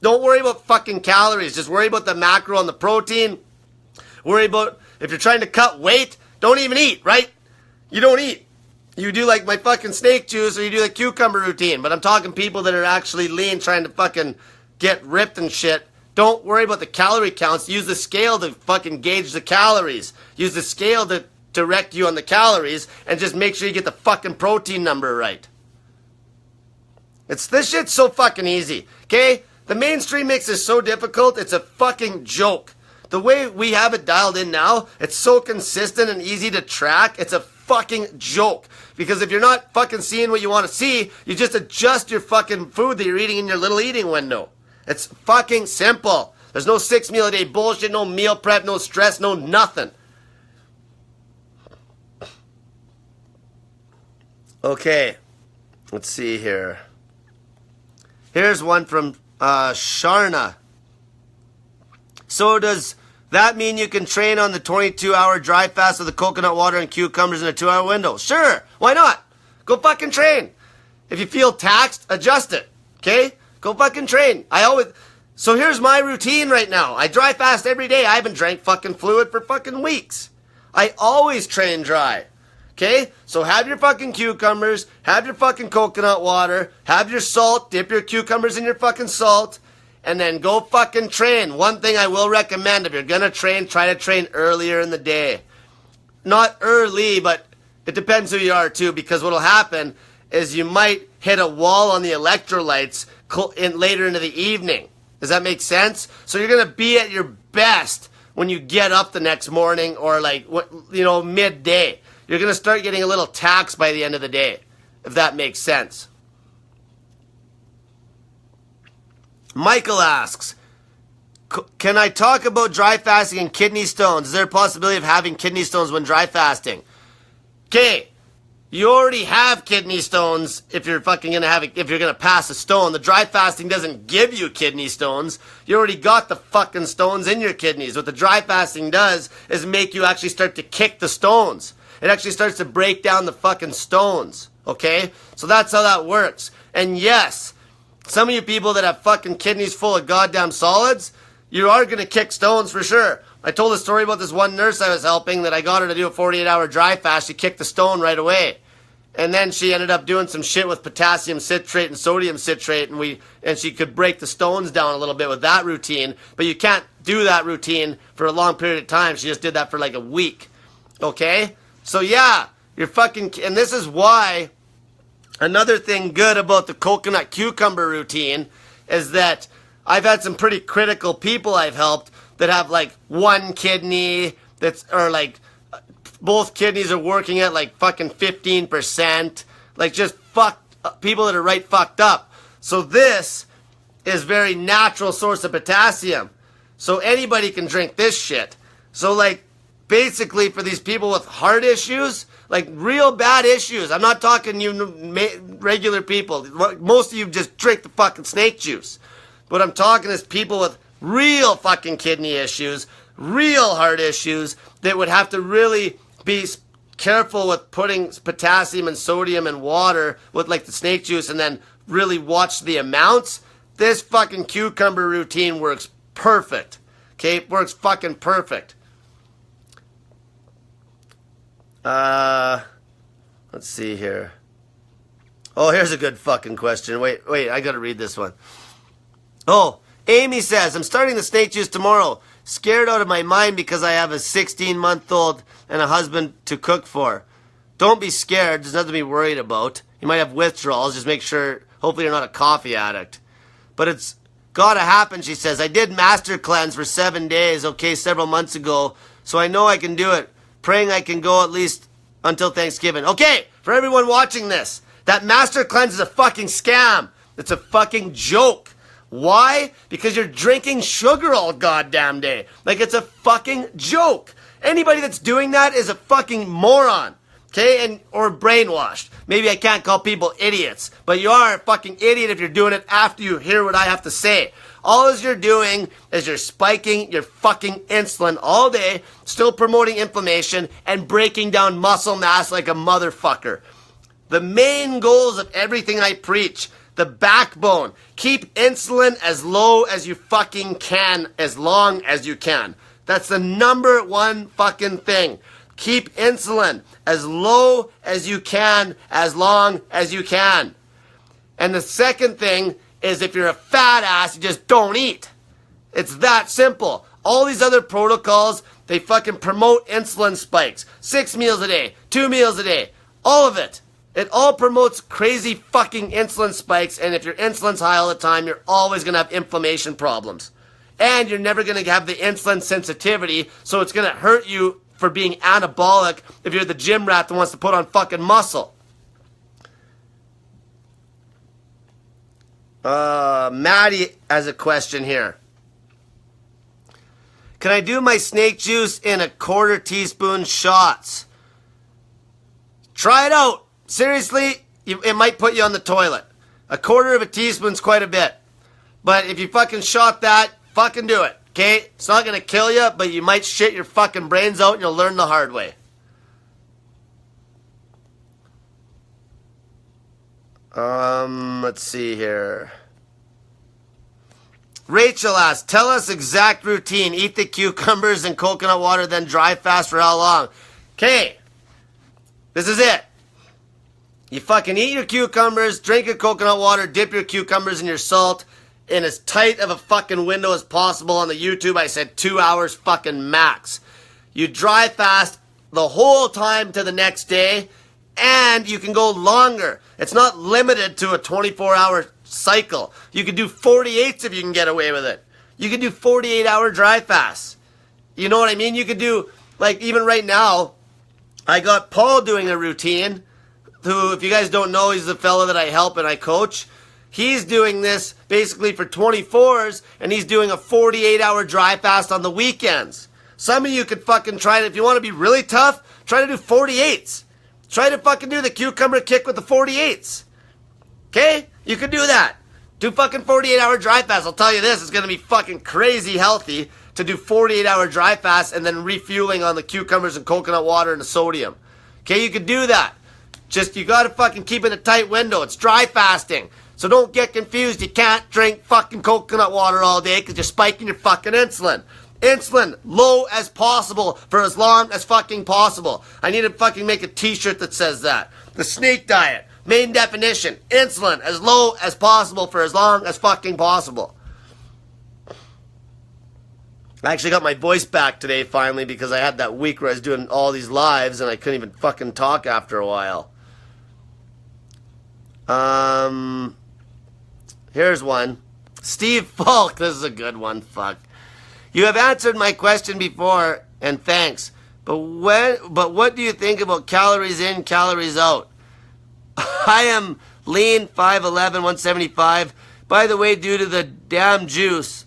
Don't worry about fucking calories. Just worry about the macro and the protein. Worry about, if you're trying to cut weight, don't even eat, right? You don't eat. You do like my fucking snake juice or you do the cucumber routine. But I'm talking people that are actually lean trying to fucking get ripped and shit. Don't worry about the calorie counts. Use the scale to fucking gauge the calories. Use the scale to direct you on the calories and just make sure you get the fucking protein number right. This shit's so fucking easy, okay? The mainstream mix is so difficult, it's a fucking joke. The way we have it dialed in now, it's so consistent and easy to track, it's a fucking joke. Because if you're not fucking seeing what you want to see, you just adjust your fucking food that you're eating in your little eating window. It's fucking simple. There's no 6 meal a day bullshit, no meal prep, no stress, no nothing. Okay, let's see here. Here's one from Sharna. So does that mean you can train on the 22-hour dry fast with the coconut water and cucumbers in a 2-hour window? Sure, why not? Go fucking train. If you feel taxed, adjust it, okay? Go fucking train. So here's my routine right now. I dry fast every day. I haven't drank fucking fluid for fucking weeks. I always train dry. Okay, so have your fucking cucumbers, have your fucking coconut water, have your salt, dip your cucumbers in your fucking salt, and then go fucking train. One thing I will recommend, if you're gonna train, try to train earlier in the day. Not early, but it depends who you are too, because what'll happen is you might hit a wall on the electrolytes later into the evening. Does that make sense? So you're gonna be at your best when you get up the next morning or midday. You're going to start getting a little taxed by the end of the day, if that makes sense. Michael asks, can I talk about dry fasting and kidney stones? Is there a possibility of having kidney stones when dry fasting? Okay, you already have kidney stones if you're fucking going to if you're going to pass a stone. The dry fasting doesn't give you kidney stones. You already got the fucking stones in your kidneys. What the dry fasting does is make you actually start to kick the stones. It actually starts to break down the fucking stones, okay? So that's how that works. And yes, some of you people that have fucking kidneys full of goddamn solids, you are going to kick stones for sure. I told a story about this one nurse I was helping that I got her to do a 48-hour dry fast. She kicked the stone right away. And then she ended up doing some shit with potassium citrate and sodium citrate, and she could break the stones down a little bit with that routine. But you can't do that routine for a long period of time. She just did that for like a week. Okay? So yeah, you're fucking... And this is why another thing good about the coconut cucumber routine is that I've had some pretty critical people I've helped that have like one kidney or like both kidneys are working at like fucking 15%. Like just people that are right fucked up. So this is very natural source of potassium. So anybody can drink this shit. So like basically for these people with heart issues, like real bad issues. I'm not talking you regular people. Most of you just drink the fucking snake juice. What I'm talking is people with real fucking kidney issues, real heart issues that would have to really be careful with putting potassium and sodium and water with like the snake juice and then really watch the amounts. This fucking cucumber routine works perfect. Okay, it works fucking perfect. Let's see here. Oh, here's a good fucking question. Wait, I gotta read this one. Oh, Amy says, I'm starting the snake juice tomorrow. Scared out of my mind because I have a 16-month-old and a husband to cook for. Don't be scared. There's nothing to be worried about. You might have withdrawals. Just make sure, hopefully you're not a coffee addict. But it's gotta happen, she says. I did master cleanse for 7 days, okay, several months ago. So I know I can do it. Praying I can go at least until Thanksgiving. Okay, for everyone watching this, that master cleanse is a fucking scam. It's a fucking joke. Why? Because you're drinking sugar all goddamn day. Like it's a fucking joke. Anybody that's doing that is a fucking moron. Okay? Or brainwashed. Maybe I can't call people idiots, but you are a fucking idiot if you're doing it after you hear what I have to say. All you're doing is you're spiking your fucking insulin all day, still promoting inflammation and breaking down muscle mass like a motherfucker. The main goals of everything I preach, the backbone, keep insulin as low as you fucking can, as long as you can. That's the number one fucking thing. Keep insulin as low as you can, as long as you can. And the second thing is if you're a fat ass, you just don't eat. It's that simple. All these other protocols, they fucking promote insulin spikes. 6 meals a day, 2 meals a day, all of it. It all promotes crazy fucking insulin spikes, and if your insulin's high all the time, you're always going to have inflammation problems. And you're never going to have the insulin sensitivity, so it's going to hurt you for being anabolic if you're the gym rat that wants to put on fucking muscle. Maddie has a question here. Can I do my snake juice in a 1/4 teaspoon shots? Try it out. Seriously, it might put you on the toilet. 1/4 teaspoon's quite a bit. But if you fucking shot that, fucking do it. Okay? It's not going to kill you, but you might shit your fucking brains out and you'll learn the hard way. Let's see here. Rachel asks, tell us exact routine. Eat the cucumbers and coconut water, then dry fast for how long? Okay. This is it. You fucking eat your cucumbers, drink your coconut water, dip your cucumbers in your salt in as tight of a fucking window as possible. On the YouTube, I said 2 hours fucking max. You dry fast the whole time to the next day, and you can go longer. It's not limited to a 24-hour cycle. You can do 48s if you can get away with it. You can do 48-hour dry fasts. You know what I mean? You could do, like, even right now, I got Paul doing a routine, who, if you guys don't know, he's the fella that I help and I coach. He's doing this basically for 24s, and he's doing a 48-hour dry fast on the weekends. Some of you could fucking try it. If you want to be really tough, try to do 48s. Try to fucking do the cucumber kick with the 48s. Okay? You can do that. Do fucking 48-hour dry fast. I'll tell you this, it's going to be fucking crazy healthy to do 48-hour dry fast and then refueling on the cucumbers and coconut water and the sodium. Okay, you can do that. Just, you got to fucking keep it in a tight window. It's dry fasting. So don't get confused. You can't drink fucking coconut water all day because you're spiking your fucking insulin. Insulin, low as possible for as long as fucking possible. I need to fucking make a t-shirt that says that. The snake diet, main definition, insulin, as low as possible for as long as fucking possible. I actually got my voice back today finally because I had that week where I was doing all these lives and I couldn't even fucking talk after a while. Here's one. Steve Falk, this is a good one, fuck. You have answered my question before, and thanks. But what do you think about calories in, calories out? I am lean, 5'11", 175. By the way, due to the damn juice.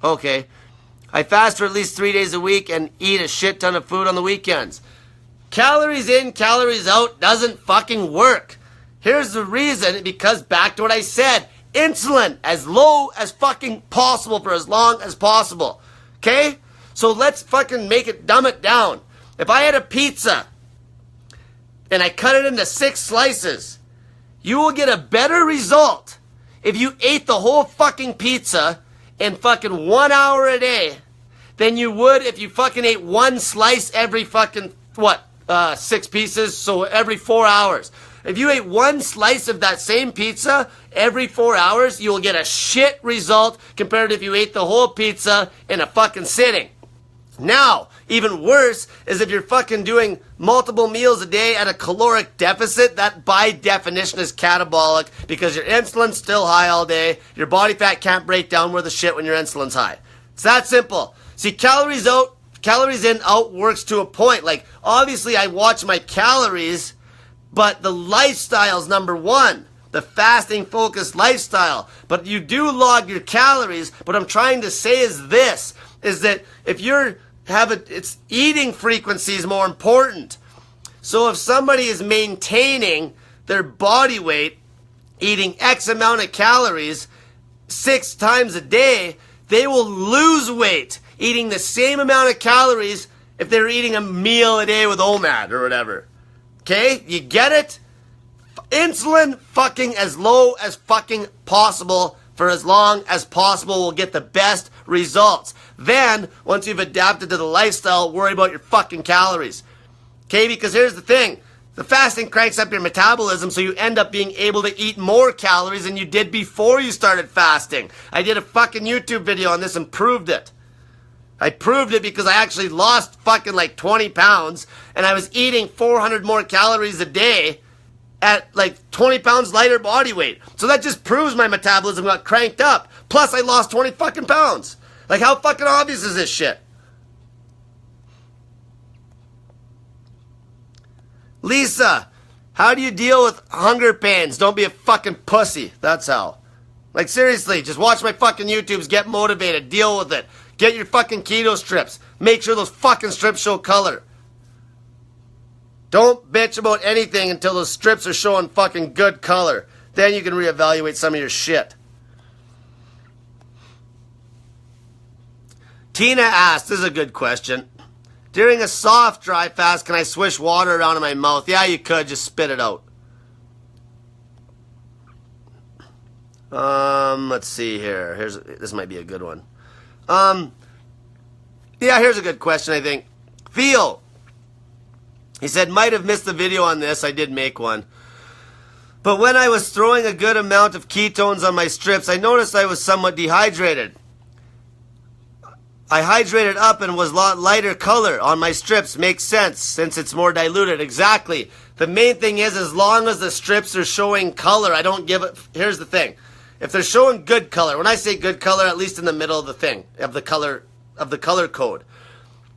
Okay. I fast for at least 3 days a week and eat a shit ton of food on the weekends. Calories in, calories out doesn't fucking work. Here's the reason, because back to what I said. Insulin as low as fucking possible for as long as possible. Okay? So let's fucking dumb it down. If I had a pizza and I cut it into 6 slices, you will get a better result if you ate the whole fucking pizza in fucking 1 hour a day than you would if you fucking ate 1 slice every fucking, 6 pieces, so every 4 hours. If you ate 1 slice of that same pizza every 4 hours, you will get a shit result compared to if you ate the whole pizza in a fucking sitting. Now, even worse is if you're fucking doing multiple meals a day at a caloric deficit, that by definition is catabolic because your insulin's still high all day, your body fat can't break down worth of shit when your insulin's high. It's that simple. See, calories out, calories in, out works to a point. Like, obviously I watch my calories, but the lifestyle's number one. The fasting focused lifestyle. But you do log your calories. What I'm trying to say is this, is that if it's eating frequency is more important. So if somebody is maintaining their body weight, eating X amount of calories 6 times a day, they will lose weight eating the same amount of calories if they're eating a meal a day with OMAD or whatever. Okay? You get it? Insulin fucking as low as fucking possible for as long as possible will get the best results. Then, once you've adapted to the lifestyle, worry about your fucking calories. Okay? Because here's the thing. The fasting cranks up your metabolism so you end up being able to eat more calories than you did before you started fasting. I did a fucking YouTube video on this and proved it. I proved it because I actually lost fucking like 20 pounds and I was eating 400 more calories a day at like 20 pounds lighter body weight. So that just proves my metabolism got cranked up. Plus I lost 20 fucking pounds. Like how fucking obvious is this shit? Lisa, how do you deal with hunger pains? Don't be a fucking pussy. That's how. Like seriously, just watch my fucking YouTubes, get motivated, deal with it. Get your fucking keto strips. Make sure those fucking strips show color. Don't bitch about anything until those strips are showing fucking good color. Then you can reevaluate some of your shit. Tina asked, this is a good question. During a soft, dry fast, can I swish water around in my mouth? Yeah, you could. Just spit it out. Let's see here. This might be a good one. Yeah, here's a good question, I think. Theo. He said, might have missed the video on this. I did make one. But when I was throwing a good amount of ketones on my strips, I noticed I was somewhat dehydrated. I hydrated up and was a lot lighter color on my strips. Makes sense since it's more diluted. Exactly. The main thing is as long as the strips are showing color, I don't give it. Here's the thing. If they're showing good color, when I say good color, at least in the middle of the thing, of the color code.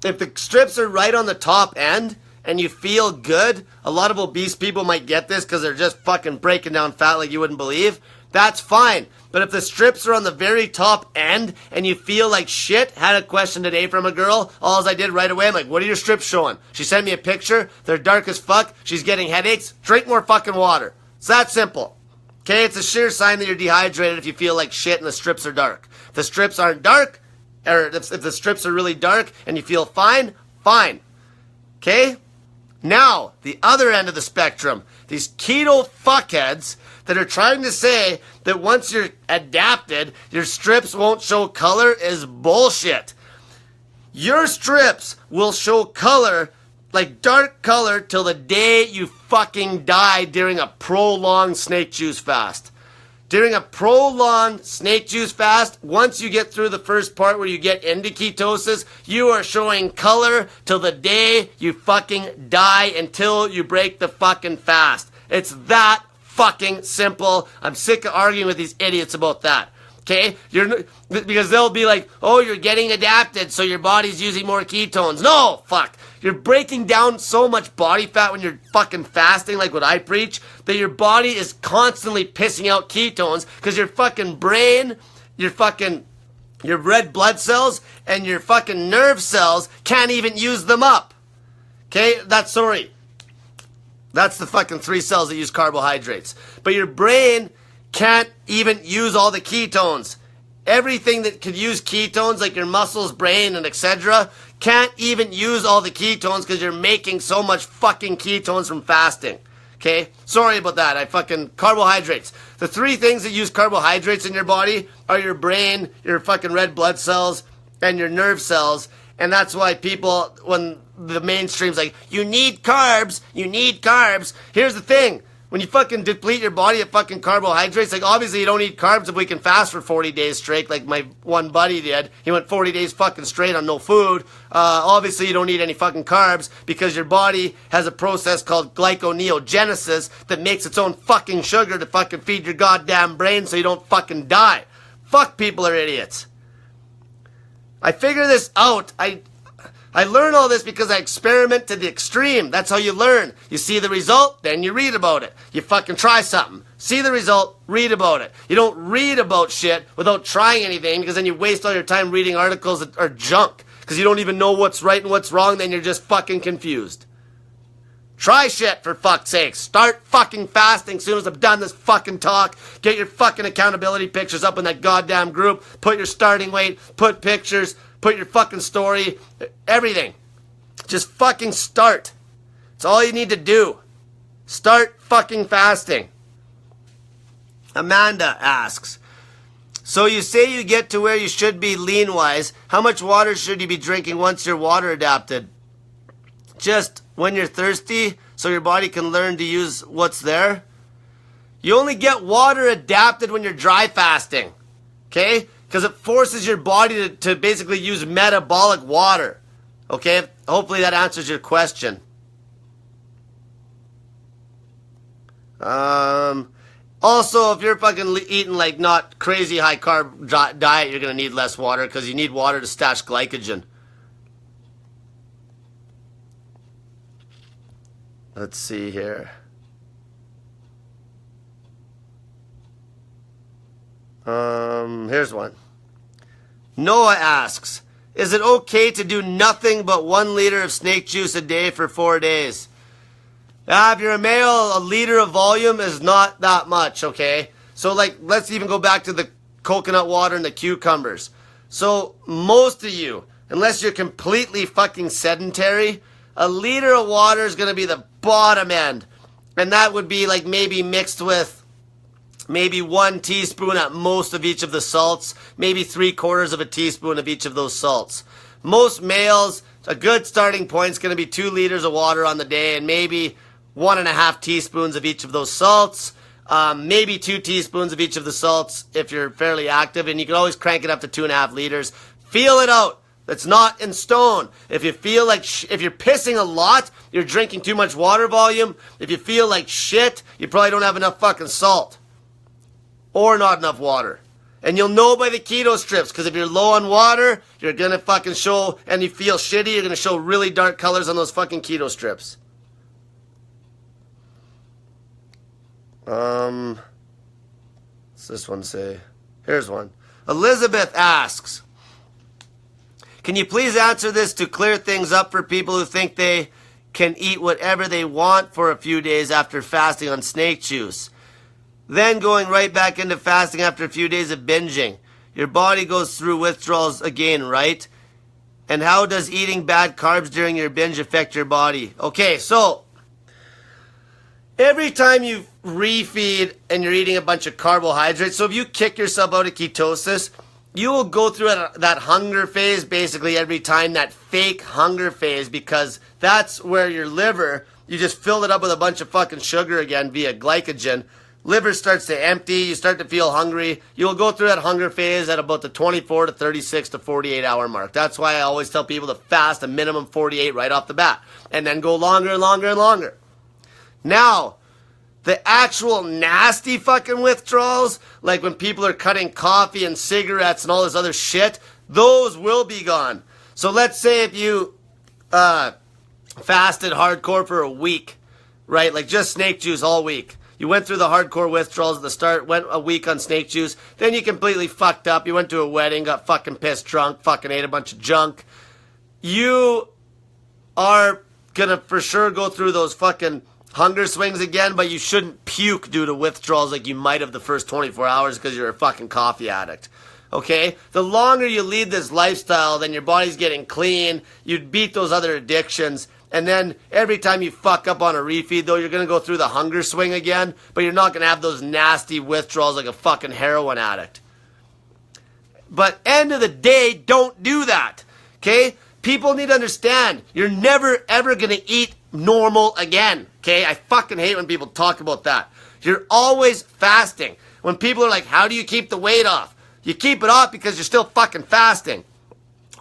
If the strips are right on the top end and you feel good, a lot of obese people might get this because they're just fucking breaking down fat like you wouldn't believe. That's fine. But if the strips are on the very top end and you feel like shit, had a question today from a girl, all I did right away, I'm like, what are your strips showing? She sent me a picture. They're dark as fuck. She's getting headaches. Drink more fucking water. It's that simple. Okay, it's a sure sign that you're dehydrated if you feel like shit and the strips are dark. If the strips aren't dark, or if the strips are really dark and you feel fine, fine. Okay? Now, the other end of the spectrum, these keto fuckheads that are trying to say that once you're adapted, your strips won't show color is bullshit. Your strips will show color, like dark color, till the day you fucking die during a prolonged snake juice fast. During a prolonged snake juice fast, once you get through the first part where you get into ketosis, you are showing color till the day you fucking die until you break the fucking fast. It's that fucking simple. I'm sick of arguing with these idiots about that. Okay? Because they'll be like, oh, you're getting adapted, so your body's using more ketones. No, fuck. You're breaking down so much body fat when you're fucking fasting, like what I preach, that your body is constantly pissing out ketones because your fucking brain, your red blood cells, and your fucking nerve cells can't even use them up. Okay? That's the fucking 3 cells that use carbohydrates. But your brain can't even use all the ketones. Everything that could use ketones, like your muscles, brain, and etc., can't even use all the ketones because you're making so much fucking ketones from fasting. Okay? Sorry about that. Carbohydrates. The 3 things that use carbohydrates in your body are your brain, your fucking red blood cells, and your nerve cells. And that's why people, when the mainstream's like, you need carbs. Here's the thing. When you fucking deplete your body of fucking carbohydrates, like obviously you don't eat carbs if we can fast for 40 days straight, like my one buddy did. He went 40 days fucking straight on no food. Obviously you don't eat any fucking carbs because your body has a process called glyconeogenesis that makes its own fucking sugar to fucking feed your goddamn brain so you don't fucking die. Fuck, people are idiots. I figure this out. I learn all this because I experiment to the extreme. That's how you learn. You see the result, then you read about it. You fucking try something. See the result, read about it. You don't read about shit without trying anything because then you waste all your time reading articles that are junk because you don't even know what's right and what's wrong, then you're just fucking confused. Try shit, for fuck's sake. Start fucking fasting as soon as I'm done this fucking talk. Get your fucking accountability pictures up in that goddamn group. Put your starting weight, put pictures, put your fucking story, everything. Just fucking start. It's all you need to do. Start fucking fasting. Amanda asks, so you say you get to where you should be lean-wise. How much water should you be drinking once you're water adapted? Just when you're thirsty so your body can learn to use what's there? You only get water adapted when you're dry fasting. Okay? Because it forces your body to basically use metabolic water. Okay? Hopefully that answers your question. Also, if you're fucking eating like not crazy high carb diet, you're going to need less water because you need water to stash glycogen. Let's see here. Here's one. Noah asks, is it okay to do nothing but 1 liter of snake juice a day for 4 days? If you're a male, a liter of volume is not that much, okay? So, like, let's even go back to the coconut water and the cucumbers. So, most of you, unless you're completely fucking sedentary, a liter of water is going to be the bottom end. And that would be, like, maybe mixed with maybe 1 teaspoon at most of each of the salts, maybe 3/4 of a teaspoon of each of those salts. Most males, a good starting point is going to be 2 liters of water on the day and maybe 1.5 teaspoons of each of those salts. Maybe 2 teaspoons of each of the salts if you're fairly active, and you can always crank it up to 2.5 liters. Feel it out. That's not in stone. If you feel like if you're pissing a lot, you're drinking too much water volume. If you feel like shit, you probably don't have enough fucking salt. Or not enough water. And you'll know by the keto strips, because if you're low on water, you're going to fucking show, and you feel shitty, you're going to show really dark colors on those fucking keto strips. What's this one say? Here's one. Elizabeth asks, can you please answer this to clear things up for people who think they can eat whatever they want for a few days after fasting on snake juice? Then going right back into fasting after a few days of binging. Your body goes through withdrawals again, right? And how does eating bad carbs during your binge affect your body? Okay, so every time you refeed and you're eating a bunch of carbohydrates, so if you kick yourself out of ketosis, you will go through that hunger phase basically every time, that fake hunger phase, because that's where your liver, you just fill it up with a bunch of fucking sugar again via glycogen. Liver starts to empty, you start to feel hungry. You'll go through that hunger phase at about the 24 to 36 to 48 hour mark. That's why I always tell people to fast a minimum 48 right off the bat, and then go longer and longer and longer. Now, the actual nasty fucking withdrawals, like when people are cutting coffee and cigarettes and all this other shit, those will be gone. So let's say if you fasted hardcore for a week, right? Like just snake juice all week. You went through the hardcore withdrawals at the start, went a week on snake juice, then you completely fucked up. You went to a wedding, got fucking pissed drunk, fucking ate a bunch of junk. You are gonna for sure go through those fucking hunger swings again, but you shouldn't puke due to withdrawals like you might have the first 24 hours because you're a fucking coffee addict. Okay? The longer you lead this lifestyle, then your body's getting clean, you'd beat those other addictions, and then every time you fuck up on a refeed, though, you're going to go through the hunger swing again, but you're not going to have those nasty withdrawals like a fucking heroin addict. But end of the day, don't do that. Okay? People need to understand, you're never ever going to eat normal again. Okay? I fucking hate when people talk about that. You're always fasting. When people are like, how do you keep the weight off? You keep it off because you're still fucking fasting.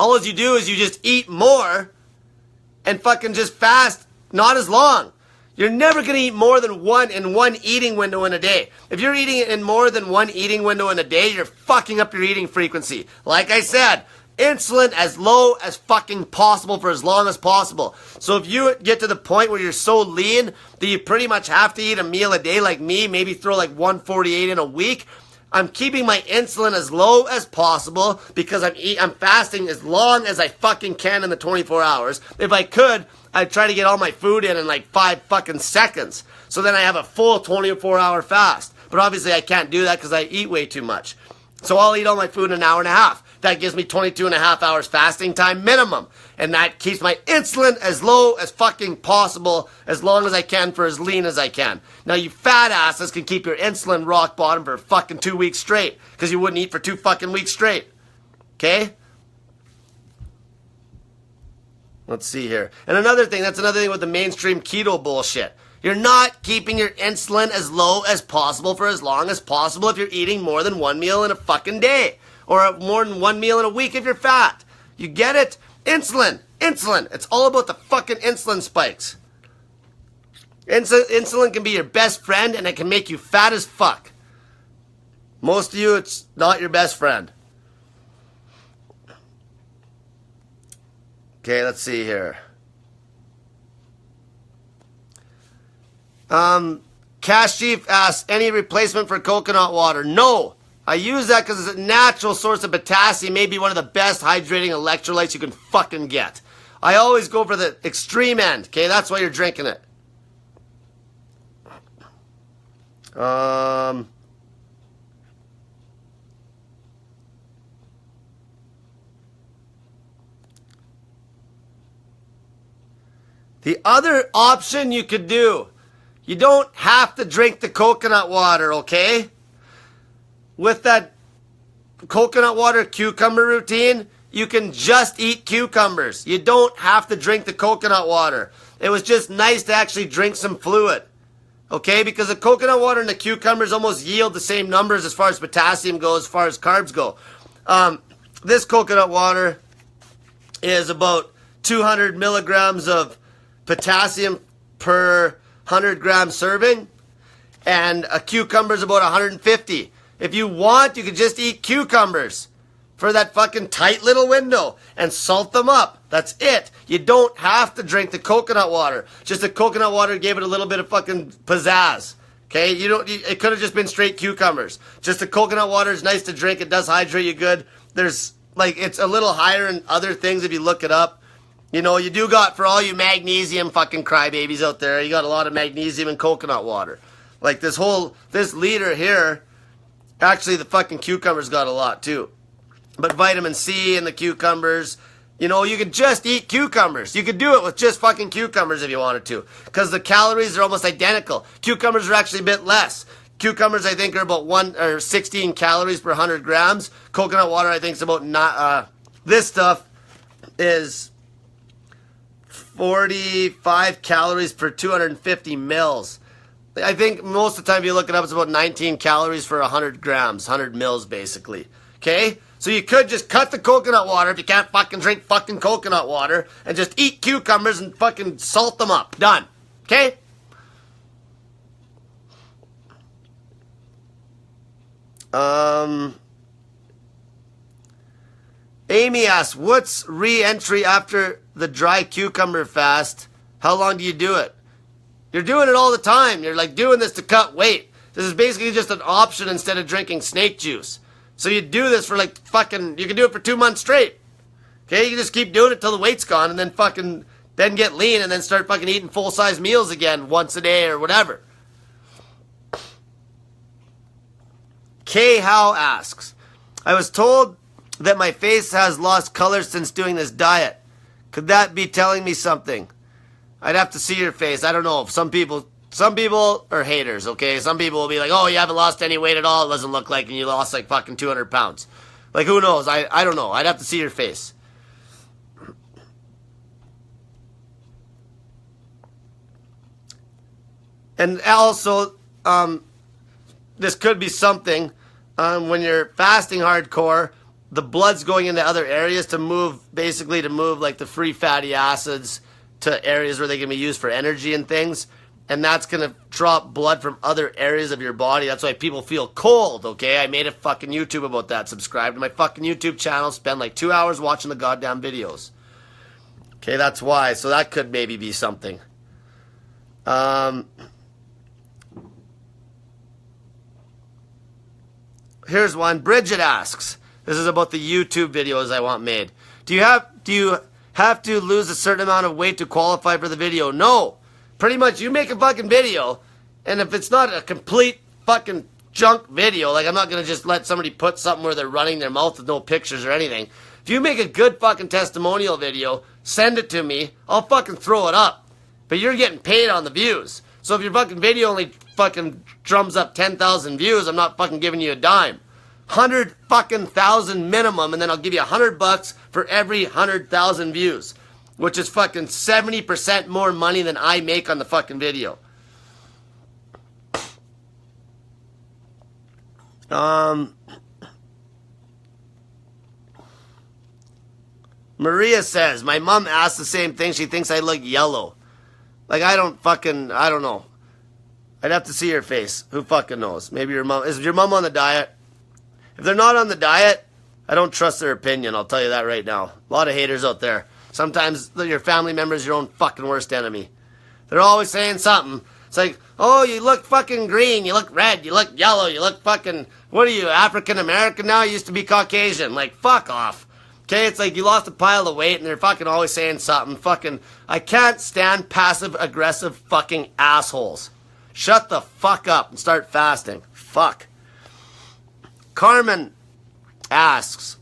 All you do is you just eat more and fucking just fast, not as long. You're never going to eat more than one eating window in a day. If you're eating in more than one eating window in a day, you're fucking up your eating frequency. Like I said, insulin as low as fucking possible for as long as possible. So if you get to the point where you're so lean that you pretty much have to eat a meal a day like me, maybe throw like 148 in a week, I'm keeping my insulin as low as possible because I'm fasting as long as I fucking can in the 24 hours. If I could, I'd try to get all my food in like 5 fucking seconds. So then I have a full 24-hour fast. But obviously I can't do that because I eat way too much. So I'll eat all my food in an hour and a half. That gives me 22 and a half hours fasting time minimum. And that keeps my insulin as low as fucking possible as long as I can for as lean as I can. Now you fat asses can keep your insulin rock bottom for fucking 2 weeks straight because you wouldn't eat for 2 fucking weeks straight. Okay? Let's see here. And that's another thing with the mainstream keto bullshit. You're not keeping your insulin as low as possible for as long as possible if you're eating more than one meal in a fucking day. Or more than one meal in a week if you're fat. You get it? Insulin. It's all about the fucking insulin spikes. Insulin can be your best friend and it can make you fat as fuck. Most of you, it's not your best friend. Okay, let's see here. Cash Chief asks, any replacement for coconut water? No. I use that because it's a natural source of potassium, maybe one of the best hydrating electrolytes you can fucking get. I always go for the extreme end, okay? That's why you're drinking it. The other option you could do, you don't have to drink the coconut water, okay? With that coconut water cucumber routine, you can just eat cucumbers. You don't have to drink the coconut water. It was just nice to actually drink some fluid. Okay? Because the coconut water and the cucumbers almost yield the same numbers as far as potassium goes, as far as carbs go. This coconut water is about 200 milligrams of potassium per 100 gram serving. And a cucumber is about 150. If you want, you could just eat cucumbers for that fucking tight little window and salt them up. That's it. You don't have to drink the coconut water. Just the coconut water gave it a little bit of fucking pizzazz. Okay? It could have just been straight cucumbers. Just the coconut water is nice to drink. It does hydrate you good. It's a little higher in other things if you look it up. You know, you do got, for all you magnesium fucking crybabies out there, you got a lot of magnesium in coconut water. Like this liter here, actually, the fucking cucumbers got a lot, too. But vitamin C in the cucumbers, you know, you could just eat cucumbers. You could do it with just fucking cucumbers if you wanted to. Because the calories are almost identical. Cucumbers are actually a bit less. Cucumbers, I think, are about 16 calories per 100 grams. Coconut water, I think, is about this stuff is 45 calories per 250 mils. I think most of the time if you look it up, it's about 19 calories for 100 grams, 100 mils basically. Okay? So you could just cut the coconut water if you can't fucking drink fucking coconut water and just eat cucumbers and fucking salt them up. Done. Okay? Amy asks, what's re-entry after the dry cucumber fast? How long do you do it? You're doing it all the time. You're like doing this to cut weight. This is basically just an option instead of drinking snake juice. So you do this for like fucking, you can do it for 2 months straight. Okay, you can just keep doing it till the weight's gone and then fucking, then get lean and then start fucking eating full-size meals again once a day or whatever. K. Howe asks, I was told that my face has lost color since doing this diet. Could that be telling me something? I'd have to see your face. I don't know. Some people are haters, okay? Some people will be like, oh, you haven't lost any weight at all. It doesn't look like, and you lost like fucking 200 pounds. Like, who knows? I don't know. I'd have to see your face. And also, this could be something, when you're fasting hardcore, the blood's going into other areas to move like the free fatty acids to areas where they can be used for energy and things. And that's going to drop blood from other areas of your body. That's why people feel cold, okay? I made a fucking YouTube about that. Subscribe to my fucking YouTube channel. Spend like 2 hours watching the goddamn videos. Okay, that's why. So that could maybe be something. Here's one. Bridget asks. This is about the YouTube videos I want made. Do you have to lose a certain amount of weight to qualify for the video? No. Pretty much you make a fucking video, and if it's not a complete fucking junk video, like I'm not going to just let somebody put something where they're running their mouth with no pictures or anything. If you make a good fucking testimonial video, send it to me. I'll fucking throw it up. But you're getting paid on the views. So if your fucking video only fucking drums up 10,000 views, I'm not fucking giving you a dime. 100 fucking thousand minimum, and then I'll give you $100 for every 100,000 views, which is fucking 70% more money than I make on the fucking video. Maria says, my mom asked the same thing. She thinks I look yellow. Like, I don't know. I'd have to see your face. Who fucking knows? Maybe your mom. Is your mom on the diet? If they're not on the diet, I don't trust their opinion. I'll tell you that right now. A lot of haters out there. Sometimes your family member is your own fucking worst enemy. They're always saying something. It's like, oh, you look fucking green, you look red, you look yellow, you look fucking, what are you, African American now? You used to be Caucasian. Like, fuck off. Okay, it's like you lost a pile of weight and they're fucking always saying something. Fucking, I can't stand passive aggressive fucking assholes. Shut the fuck up and start fasting. Fuck. Carmen asks,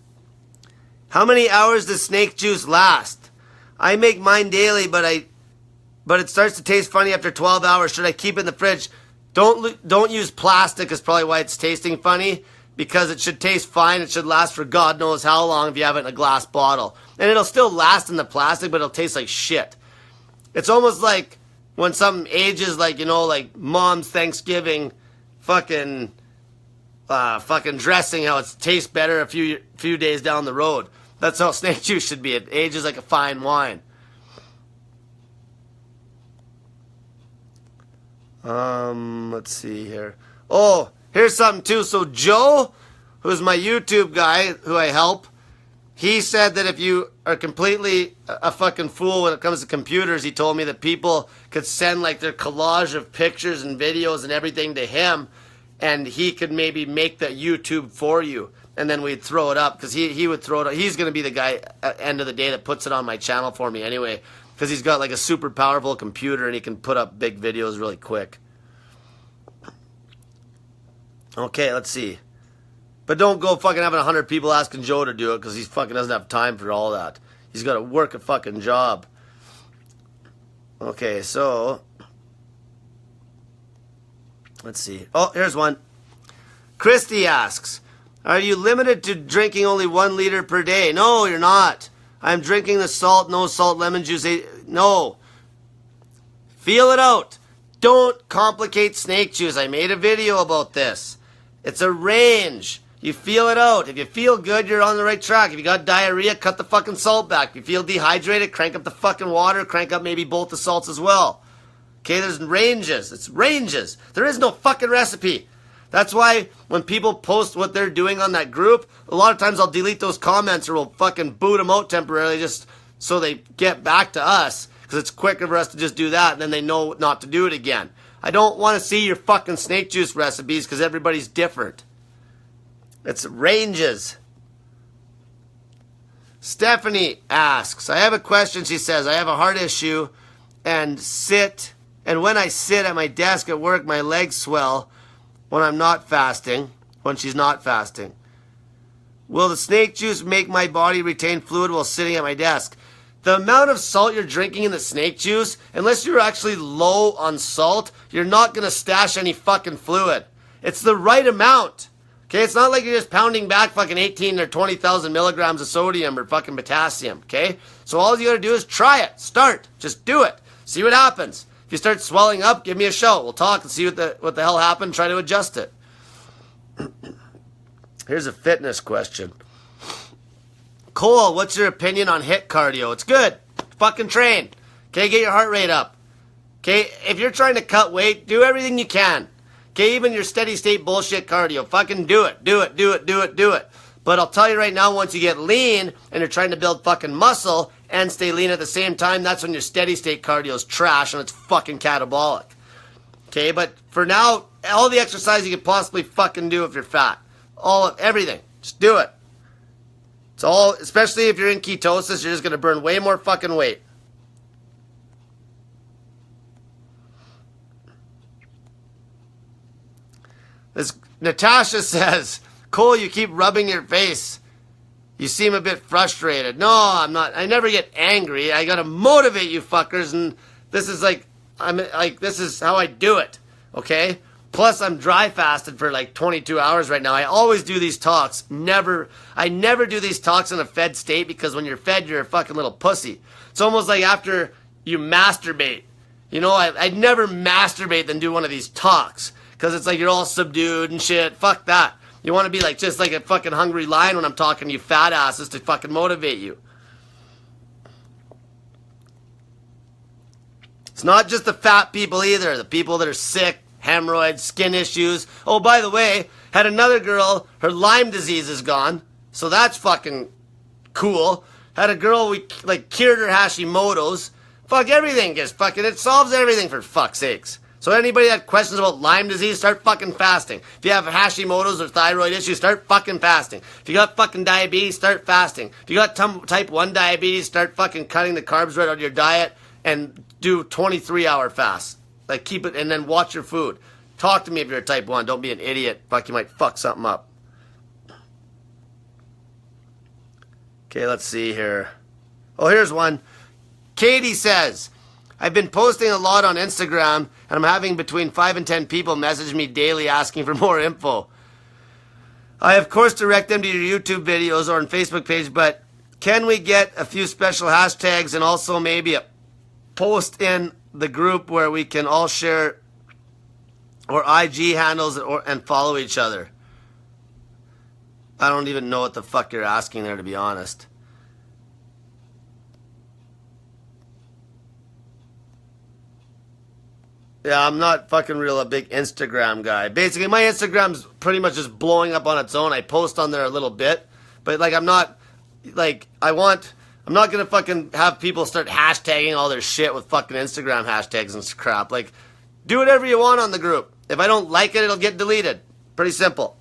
how many hours does snake juice last? I make mine daily, but it starts to taste funny after 12 hours. Should I keep it in the fridge? Don't use plastic is probably why it's tasting funny, because it should taste fine. It should last for God knows how long if you have it in a glass bottle. And it'll still last in the plastic, but it'll taste like shit. It's almost like when something ages, like, you know, like Mom's Thanksgiving fucking dressing, how it tastes better a few days down the road. That's how snake juice should be. It ages like a fine wine. Let's see here. Oh, here's something too. So Joe, who's my YouTube guy who I help, he said that if you are completely a fucking fool when it comes to computers, he told me that people could send like their collage of pictures and videos and everything to him, and he could maybe make the YouTube for you, and then we'd throw it up, because he would throw it up. He's going to be the guy at the end of the day that puts it on my channel for me anyway, because he's got like a super powerful computer and he can put up big videos really quick. Okay, let's see. But don't go fucking having 100 people asking Joe to do it, because he fucking doesn't have time for all that. He's got to work a fucking job. Okay, so Let's see. Oh, here's one. Christy asks, are you limited to drinking only 1 liter per day? No, you're not. I'm drinking the salt, no salt lemon juice. No. Feel it out. Don't complicate snake juice. I made a video about this. It's a range. You feel it out. If you feel good, you're on the right track. If you got diarrhea, cut the fucking salt back. If you feel dehydrated, crank up the fucking water. Crank up maybe both the salts as well. Okay, there's ranges. It's ranges. There is no fucking recipe. That's why when people post what they're doing on that group, a lot of times I'll delete those comments or we'll fucking boot them out temporarily just so they get back to us. Because it's quicker for us to just do that and then they know not to do it again. I don't want to see your fucking snake juice recipes because everybody's different. It's ranges. Stephanie asks, I have a question, she says. I have a heart issue and when I sit at my desk at work, my legs swell when I'm not fasting, when she's not fasting. Will the snake juice make my body retain fluid while sitting at my desk? The amount of salt you're drinking in the snake juice, unless you're actually low on salt, you're not going to stash any fucking fluid. It's the right amount. Okay, it's not like you're just pounding back fucking 18 or 20,000 milligrams of sodium or fucking potassium, okay? So all you gotta do is try it. Start. Just do it. See what happens. If you start swelling up, give me a shout. We'll talk and see what the hell happened. Try to adjust it. Here's a fitness question. Cole, what's your opinion on HIIT cardio? It's good. Fucking train. Okay, get your heart rate up. Okay, if you're trying to cut weight, do everything you can. Okay, even your steady state bullshit cardio. Fucking do it. Do it, do it, do it, do it. But I'll tell you right now, once you get lean and you're trying to build fucking muscle and stay lean at the same time, that's when your steady state cardio is trash and it's fucking catabolic. Okay, but for now, all the exercise you could possibly fucking do if you're fat. Everything. Just do it. It's all, especially if you're in ketosis, you're just going to burn way more fucking weight. This Natasha says, Cole, you keep rubbing your face. You seem a bit frustrated. No, I'm not. I never get angry. I gotta motivate you fuckers, and this is this is how I do it. Okay? Plus, I'm dry fasted for like 22 hours right now. I always do these talks. I never do these talks in a fed state because when you're fed, you're a fucking little pussy. It's almost like after you masturbate. You know, I'd never masturbate than do one of these talks. Because it's like you're all subdued and shit. Fuck that. You want to be like just like a fucking hungry lion when I'm talking to you fat asses to fucking motivate you. It's not just the fat people either. The people that are sick, hemorrhoids, skin issues. Oh, by the way, had another girl, her Lyme disease is gone. So that's fucking cool. Had a girl, we like cured her Hashimoto's. Fuck, everything gets fucking, it solves everything for fuck's sakes. So anybody that questions about Lyme disease, start fucking fasting. If you have Hashimoto's or thyroid issues, start fucking fasting. If you got fucking diabetes, start fasting. If you got type 1 diabetes, start fucking cutting the carbs right out of your diet and do 23-hour fasts. Like keep it and then watch your food. Talk to me if you're a type 1. Don't be an idiot. Fuck, you might fuck something up. Okay, let's see here. Oh, here's one. Katie says, I've been posting a lot on Instagram, and I'm having between 5 and 10 people message me daily asking for more info. I, of course, direct them to your YouTube videos or on Facebook page, but can we get a few special hashtags and also maybe a post in the group where we can all share or IG handles and follow each other? I don't even know what the fuck you're asking there, to be honest. Yeah, I'm not fucking a big Instagram guy. Basically, my Instagram's pretty much just blowing up on its own. I post on there a little bit, but like I'm not gonna fucking have people start hashtagging all their shit with fucking Instagram hashtags and crap. Like, do whatever you want on the group. If I don't like it, it'll get deleted. Pretty simple.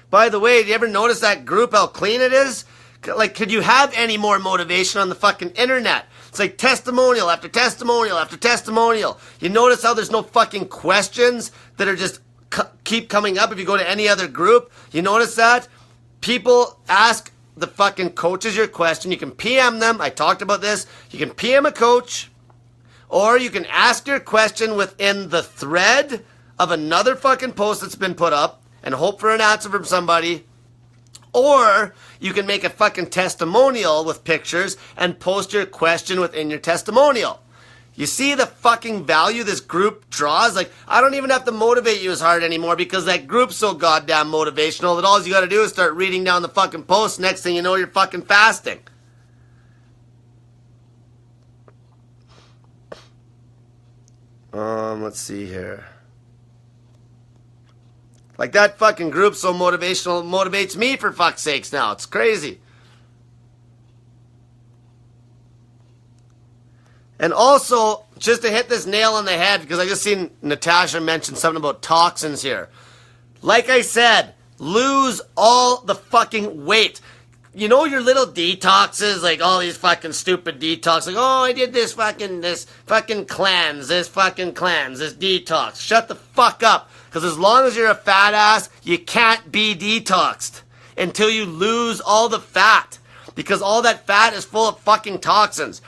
By the way, do you ever notice that group, how clean it is? Like, could you have any more motivation on the fucking internet? It's like testimonial after testimonial after testimonial. You notice how there's no fucking questions that are just keep coming up if you go to any other group? You notice that? People ask the fucking coaches your question. You can PM them. I talked about this. You can PM a coach, or you can ask your question within the thread of another fucking post that's been put up and hope for an answer from somebody. Or you can make a fucking testimonial with pictures and post your question within your testimonial. You see the fucking value this group draws? Like, I don't even have to motivate you as hard anymore because that group's so goddamn motivational that all you gotta do is start reading down the fucking post. Next thing you know, you're fucking fasting. Let's see here. Like, that fucking group's so motivational, it motivates me for fuck's sakes now. It's crazy. And also, just to hit this nail on the head, because I just seen Natasha mention something about toxins here. Like I said, lose all the fucking weight. You know your little detoxes, like all these fucking stupid detox, like, oh, I did this fucking cleanse, this detox. Shut the fuck up. Because as long as you're a fat ass, you can't be detoxed until you lose all the fat. Because all that fat is full of fucking toxins.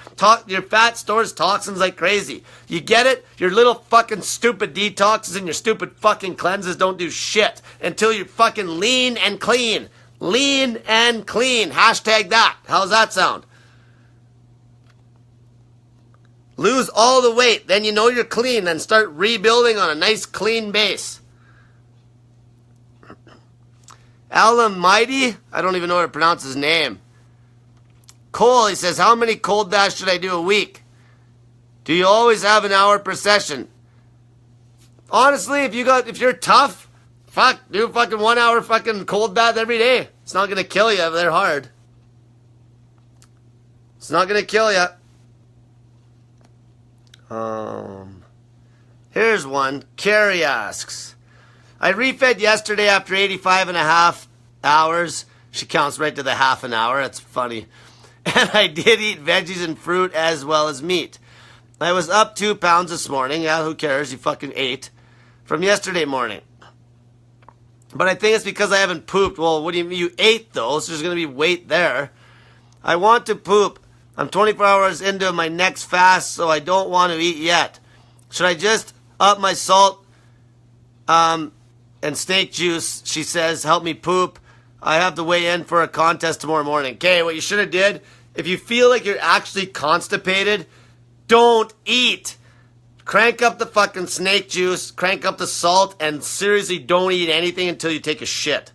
Your fat stores toxins like crazy. You get it? Your little fucking stupid detoxes and your stupid fucking cleanses don't do shit until you're fucking lean and clean. Lean and clean. Hashtag that. How's that sound? Lose all the weight. Then you know you're clean. Then start rebuilding on a nice clean base. Almighty? I don't even know how to pronounce his name. Cole, he says, how many cold baths should I do a week? Do you always have an hour per session? Honestly, if you're tough, do a fucking 1 hour fucking cold bath every day. It's not gonna kill you if they're hard. It's not gonna kill you. Here's one. Carrie asks, I refed yesterday after 85 and a half hours. She counts right to the half an hour. That's funny. And I did eat veggies and fruit as well as meat. I was up 2 pounds this morning. Yeah, who cares? You fucking ate. From yesterday morning. But I think it's because I haven't pooped. Well, what do you mean? You ate though, so there's going to be weight there. I want to poop. I'm 24 hours into my next fast, so I don't want to eat yet. Should I just up my salt and steak juice? She says, help me poop. I have to weigh in for a contest tomorrow morning. Okay, what you should have did, if you feel like you're actually constipated, don't eat. Crank up the fucking snake juice, crank up the salt, and seriously don't eat anything until you take a shit.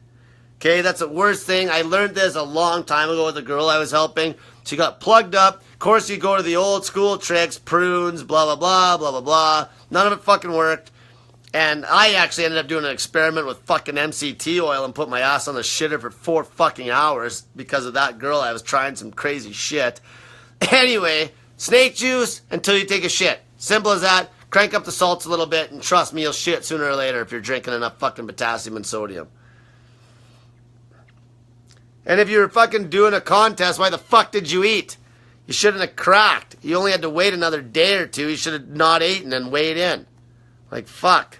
Okay, that's the worst thing. I learned this a long time ago with a girl I was helping. She got plugged up. Of course, you go to the old school tricks, prunes, blah, blah, blah, blah, blah, blah. None of it fucking worked. And I actually ended up doing an experiment with fucking MCT oil and put my ass on the shitter for 4 fucking hours because of that girl. I was trying some crazy shit. Anyway, snake juice until you take a shit. Simple as that. Crank up the salts a little bit and trust me, you'll shit sooner or later if you're drinking enough fucking potassium and sodium. And if you were fucking doing a contest, why the fuck did you eat? You shouldn't have cracked. You only had to wait another day or two. You should have not eaten and weighed in. Like, fuck.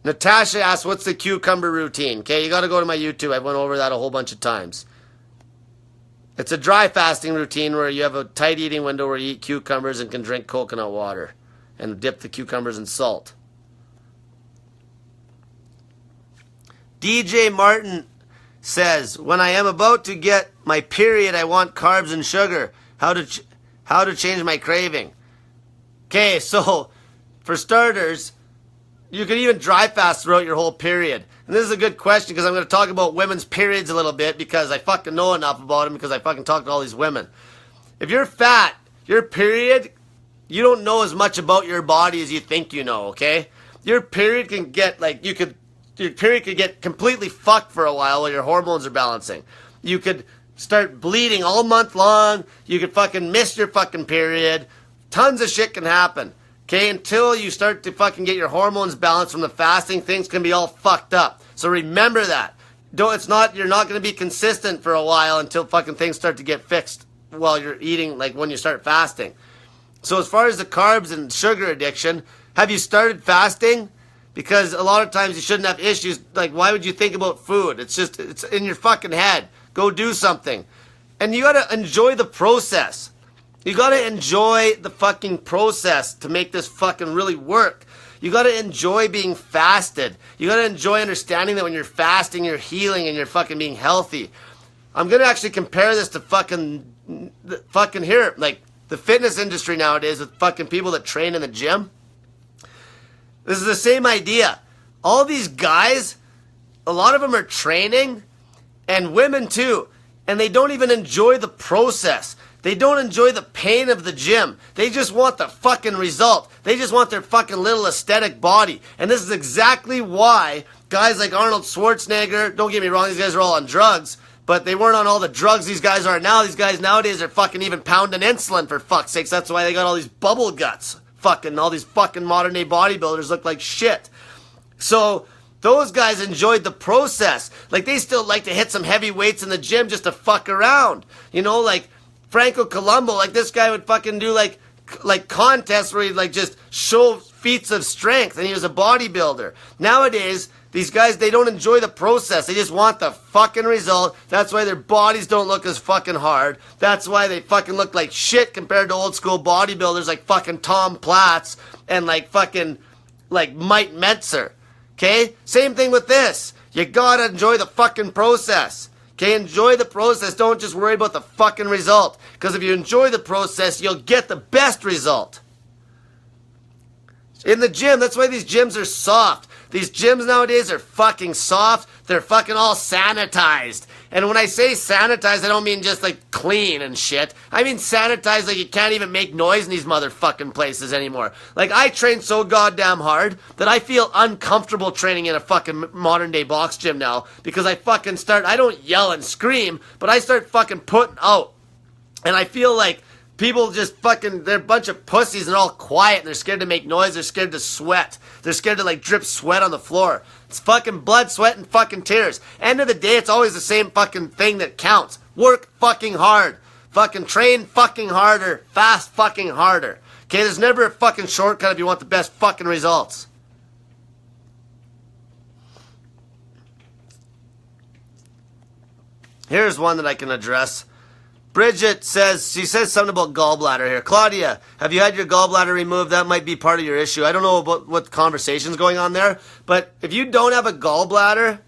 Natasha asks, what's the cucumber routine? Okay, you got to go to my YouTube. I went over that a whole bunch of times. It's a dry fasting routine where you have a tight eating window where you eat cucumbers and can drink coconut water and dip the cucumbers in salt. DJ Martin says, when I am about to get my period, I want carbs and sugar. How to change my craving? Okay, so for starters, you can even dry fast throughout your whole period. And this is a good question because I'm going to talk about women's periods a little bit because I fucking know enough about them because I fucking talk to all these women. If you're fat, your period, you don't know as much about your body as you think you know, okay? Your period can get your period could get completely fucked for a while your hormones are balancing. You could start bleeding all month long. You could fucking miss your fucking period. Tons of shit can happen. Okay, until you start to fucking get your hormones balanced from the fasting, things can be all fucked up. So remember that. You're not going to be consistent for a while until fucking things start to get fixed while you're eating, like when you start fasting. So as far as the carbs and sugar addiction, have you started fasting? Because a lot of times you shouldn't have issues. Like, why would you think about food? It's in your fucking head. Go do something. And you gotta enjoy the process. You gotta enjoy the fucking process to make this fucking really work. You gotta enjoy being fasted. You gotta enjoy understanding that when you're fasting, you're healing and you're fucking being healthy. I'm gonna actually compare this to fucking here, like the fitness industry nowadays with fucking people that train in the gym. This is the same idea. All these guys, a lot of them are training, and women too, and they don't even enjoy the process. They don't enjoy the pain of the gym. They just want the fucking result. They just want their fucking little aesthetic body. And this is exactly why guys like Arnold Schwarzenegger, don't get me wrong, these guys are all on drugs, but they weren't on all the drugs these guys are now. These guys nowadays are fucking even pounding insulin, for fuck's sakes. That's why they got all these bubble guts. Fucking all these fucking modern day bodybuilders look like shit. So those guys enjoyed the process. Like, they still like to hit some heavy weights in the gym just to fuck around. You know, like Franco Columbo, like this guy would fucking do like contests where he'd like just show feats of strength, and he was a bodybuilder. Nowadays, these guys, they don't enjoy the process. They just want the fucking result. That's why their bodies don't look as fucking hard. That's why they fucking look like shit compared to old school bodybuilders like fucking Tom Platz and like fucking like Mike Metzer. Okay? Same thing with this. You gotta enjoy the fucking process. Okay? Enjoy the process. Don't just worry about the fucking result. Because if you enjoy the process, you'll get the best result. In the gym, that's why these gyms are soft. These gyms nowadays are fucking soft. They're fucking all sanitized. And when I say sanitized, I don't mean just like clean and shit. I mean sanitized like you can't even make noise in these motherfucking places anymore. Like, I train so goddamn hard that I feel uncomfortable training in a fucking modern day box gym now. Because I fucking I don't yell and scream, but I start fucking putting out. And I feel like people just fucking, they're a bunch of pussies and all quiet, and they're scared to make noise, they're scared to sweat. They're scared to like drip sweat on the floor. It's fucking blood, sweat, and fucking tears. End of the day, it's always the same fucking thing that counts. Work fucking hard. Fucking train fucking harder. Fast fucking harder. Okay, there's never a fucking shortcut if you want the best fucking results. Here's one that I can address. Bridget says, she says something about gallbladder here. Claudia, have you had your gallbladder removed? That might be part of your issue. I don't know about what conversation's going on there, but if you don't have a gallbladder,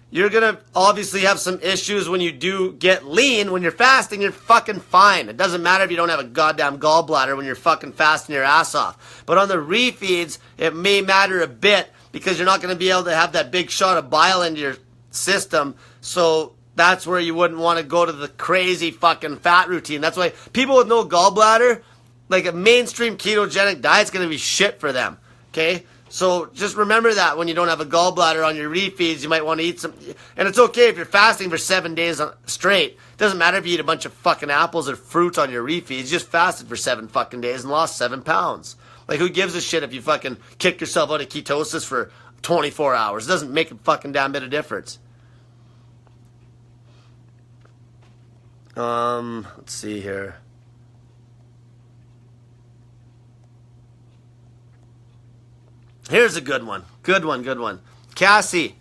you're going to obviously have some issues when you do get lean. When you're fasting, you're fucking fine. It doesn't matter if you don't have a goddamn gallbladder when you're fucking fasting your ass off. But on the refeeds, it may matter a bit because you're not going to be able to have that big shot of bile into your system. So that's where you wouldn't want to go to the crazy fucking fat routine. That's why people with no gallbladder, like a mainstream ketogenic diet's going to be shit for them. Okay? So just remember that when you don't have a gallbladder on your refeeds, you might want to eat some. And it's okay if you're fasting for 7 days straight. It doesn't matter if you eat a bunch of fucking apples or fruits on your refeeds. You just fasted for 7 fucking days and lost 7 pounds. Like, who gives a shit if you fucking kick yourself out of ketosis for 24 hours? It doesn't make a fucking damn bit of difference. Let's see here. Here's a good one. Good one. Cassie,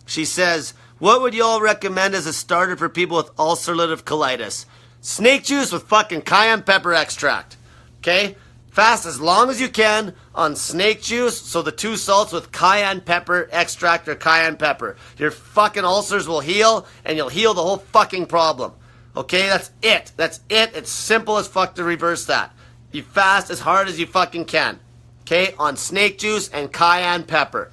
she says, what would you all recommend as a starter for people with ulcerative colitis? Snake juice with fucking cayenne pepper extract. Okay? Fast as long as you can on snake juice, so the 2 salts with cayenne pepper extract or cayenne pepper. Your fucking ulcers will heal, and you'll heal the whole fucking problem. Okay, that's it. It's simple as fuck to reverse that. You fast as hard as you fucking can. Okay, on snake juice and cayenne pepper.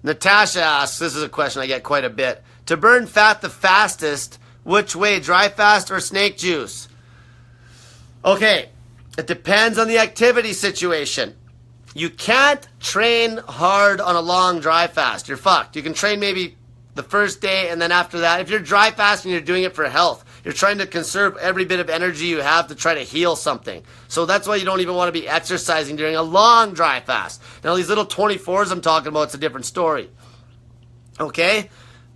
Natasha asks, this is a question I get quite a bit. To burn fat the fastest, which way, dry fast or snake juice? Okay, it depends on the activity situation. You can't train hard on a long dry fast. You're fucked. You can train maybe the first day, and then after that, if you're dry fasting, you're doing it for health. You're trying to conserve every bit of energy you have to try to heal something. So that's why you don't even want to be exercising during a long dry fast. Now, these little 24s I'm talking about, it's a different story. Okay?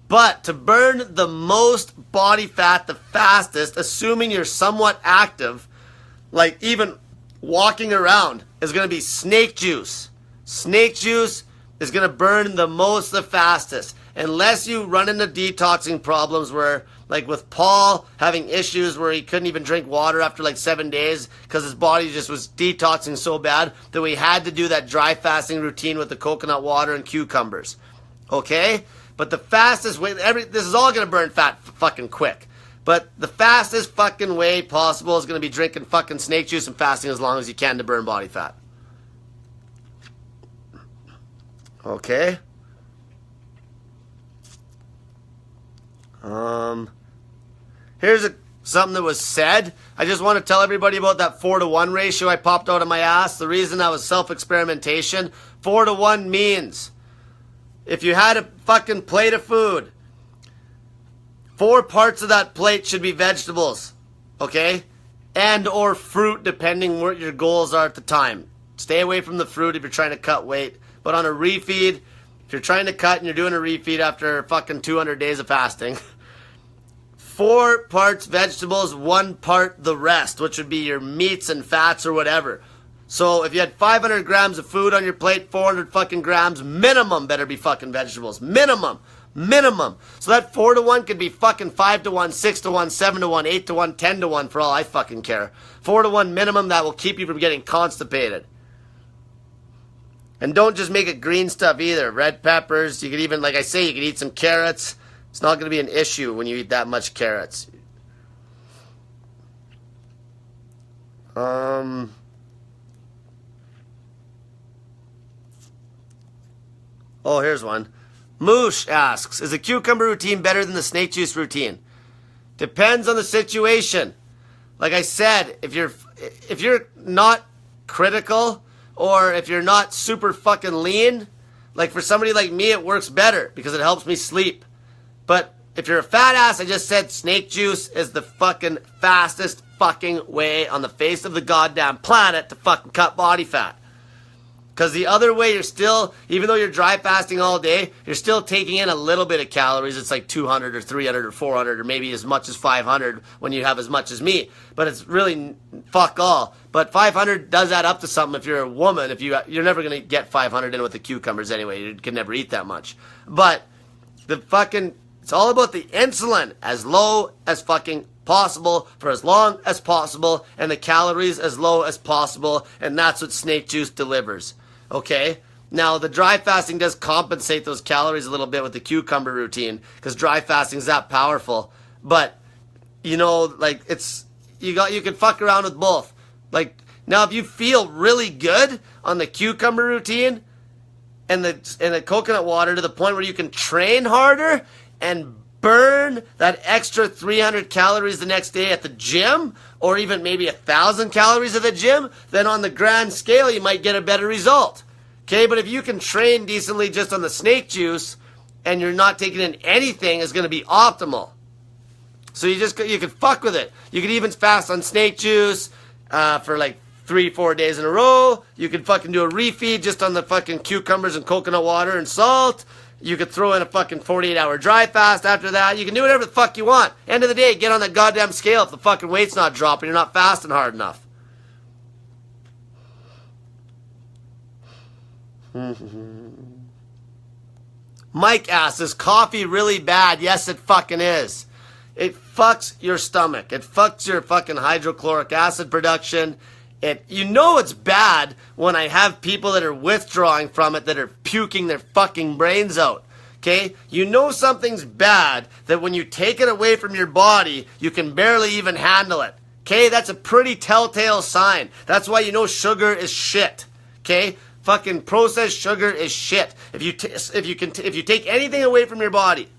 But to burn the most body fat the fastest, assuming you're somewhat active, like even walking around, is going to be snake juice. Snake juice is going to burn the most the fastest. Unless you run into detoxing problems where, like with Paul having issues where he couldn't even drink water after like 7 days because his body just was detoxing so bad that we had to do that dry fasting routine with the coconut water and cucumbers. Okay? But the fastest way, this is all going to burn fat fucking quick. But the fastest fucking way possible is going to be drinking fucking snake juice and fasting as long as you can to burn body fat. Okay? Here's something that was said. I just want to tell everybody about that 4-to-1 ratio I popped out of my ass. The reason that was self-experimentation. 4-to-1 means if you had a fucking plate of food, 4 parts of that plate should be vegetables, okay? And or fruit, depending what your goals are at the time. Stay away from the fruit if you're trying to cut weight. But on a refeed, if you're trying to cut and you're doing a refeed after fucking 200 days of fasting, 4 parts vegetables, 1 part the rest, which would be your meats and fats or whatever. So if you had 500 grams of food on your plate, 400 fucking grams minimum better be fucking vegetables. Minimum. So that 4-to-1 could be fucking 5-to-1, 6-to-1, 7-to-1, 8-to-1, 10-to-1 for all I fucking care. 4-to-1 minimum that will keep you from getting constipated. And don't just make it green stuff either. Red peppers, you could even, like I say, you could eat some carrots. It's not going to be an issue when you eat that much carrots. Oh, here's one. Moosh asks, is a cucumber routine better than the snake juice routine? Depends on the situation. Like I said, if you're not critical or if you're not super fucking lean, like for somebody like me, it works better because it helps me sleep. But if you're a fat ass, I just said snake juice is the fucking fastest fucking way on the face of the goddamn planet to fucking cut body fat. Because the other way, you're still, even though you're dry fasting all day, you're still taking in a little bit of calories. It's like 200 or 300 or 400 or maybe as much as 500 when you have as much as me. But it's really fuck all. But 500 does add up to something if you're a woman. You're never going to get 500 in with the cucumbers anyway. You can never eat that much. But it's all about the insulin as low as fucking possible for as long as possible and the calories as low as possible. And that's what snake juice delivers. Okay? Now, the dry fasting does compensate those calories a little bit with the cucumber routine because dry fasting is that powerful. But, you know, like, you can fuck around with both. Like, now, if you feel really good on the cucumber routine and the coconut water to the point where you can train harder and burn that extra 300 calories the next day at the gym, or even maybe 1,000 calories at the gym, then on the grand scale, you might get a better result. Okay, but if you can train decently just on the snake juice and you're not taking in anything, it's going to be optimal. So you could fuck with it. You could even fast on snake juice for like 3-4 days in a row. You could fucking do a refeed just on the fucking cucumbers and coconut water and salt. You could throw in a fucking 48-hour dry fast after that. You can do whatever the fuck you want. End of the day, get on that goddamn scale if the fucking weight's not dropping. You're not fasting hard enough. Mike asks, is coffee really bad? Yes, it fucking is. It fucks your stomach. It fucks your fucking hydrochloric acid production. You know it's bad when I have people that are withdrawing from it that are puking their fucking brains out. Okay? You know something's bad that when you take it away from your body, you can barely even handle it. Okay? That's a pretty telltale sign. That's why you know sugar is shit. Okay? Fucking processed sugar is shit. If you take anything away from your body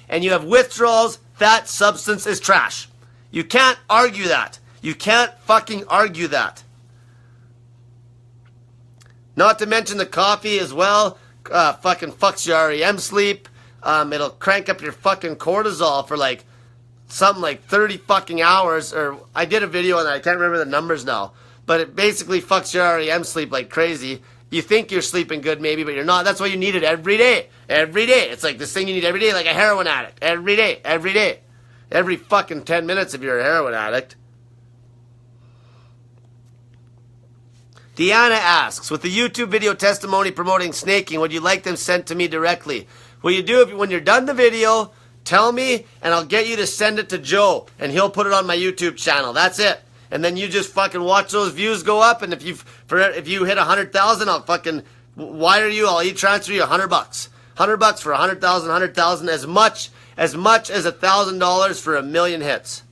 and you have withdrawals, that substance is trash. You can't argue that. You can't fucking argue that. Not to mention the coffee as well. Fucking fucks your REM sleep. It'll crank up your fucking cortisol for like something like 30 fucking hours. Or I did a video on that. I can't remember the numbers now. But it basically fucks your REM sleep like crazy. you think you're sleeping good maybe, but you're not. That's why you need it every day. Every day. It's like this thing you need every day, like a heroin addict. Every day. Every day. Every fucking 10 minutes if you're a heroin addict. Deanna asks, with the YouTube video testimony promoting snaking, would you like them sent to me directly? Will you do it when you're done the video? Tell me, and I'll get you to send it to Joe, and he'll put it on my YouTube channel. That's it. And then you just fucking watch those views go up, and if you hit 100,000, I'll fucking wire you. I'll transfer you $100. $100 for 100,000, 100,000, as much as $1,000 for 1,000,000 hits.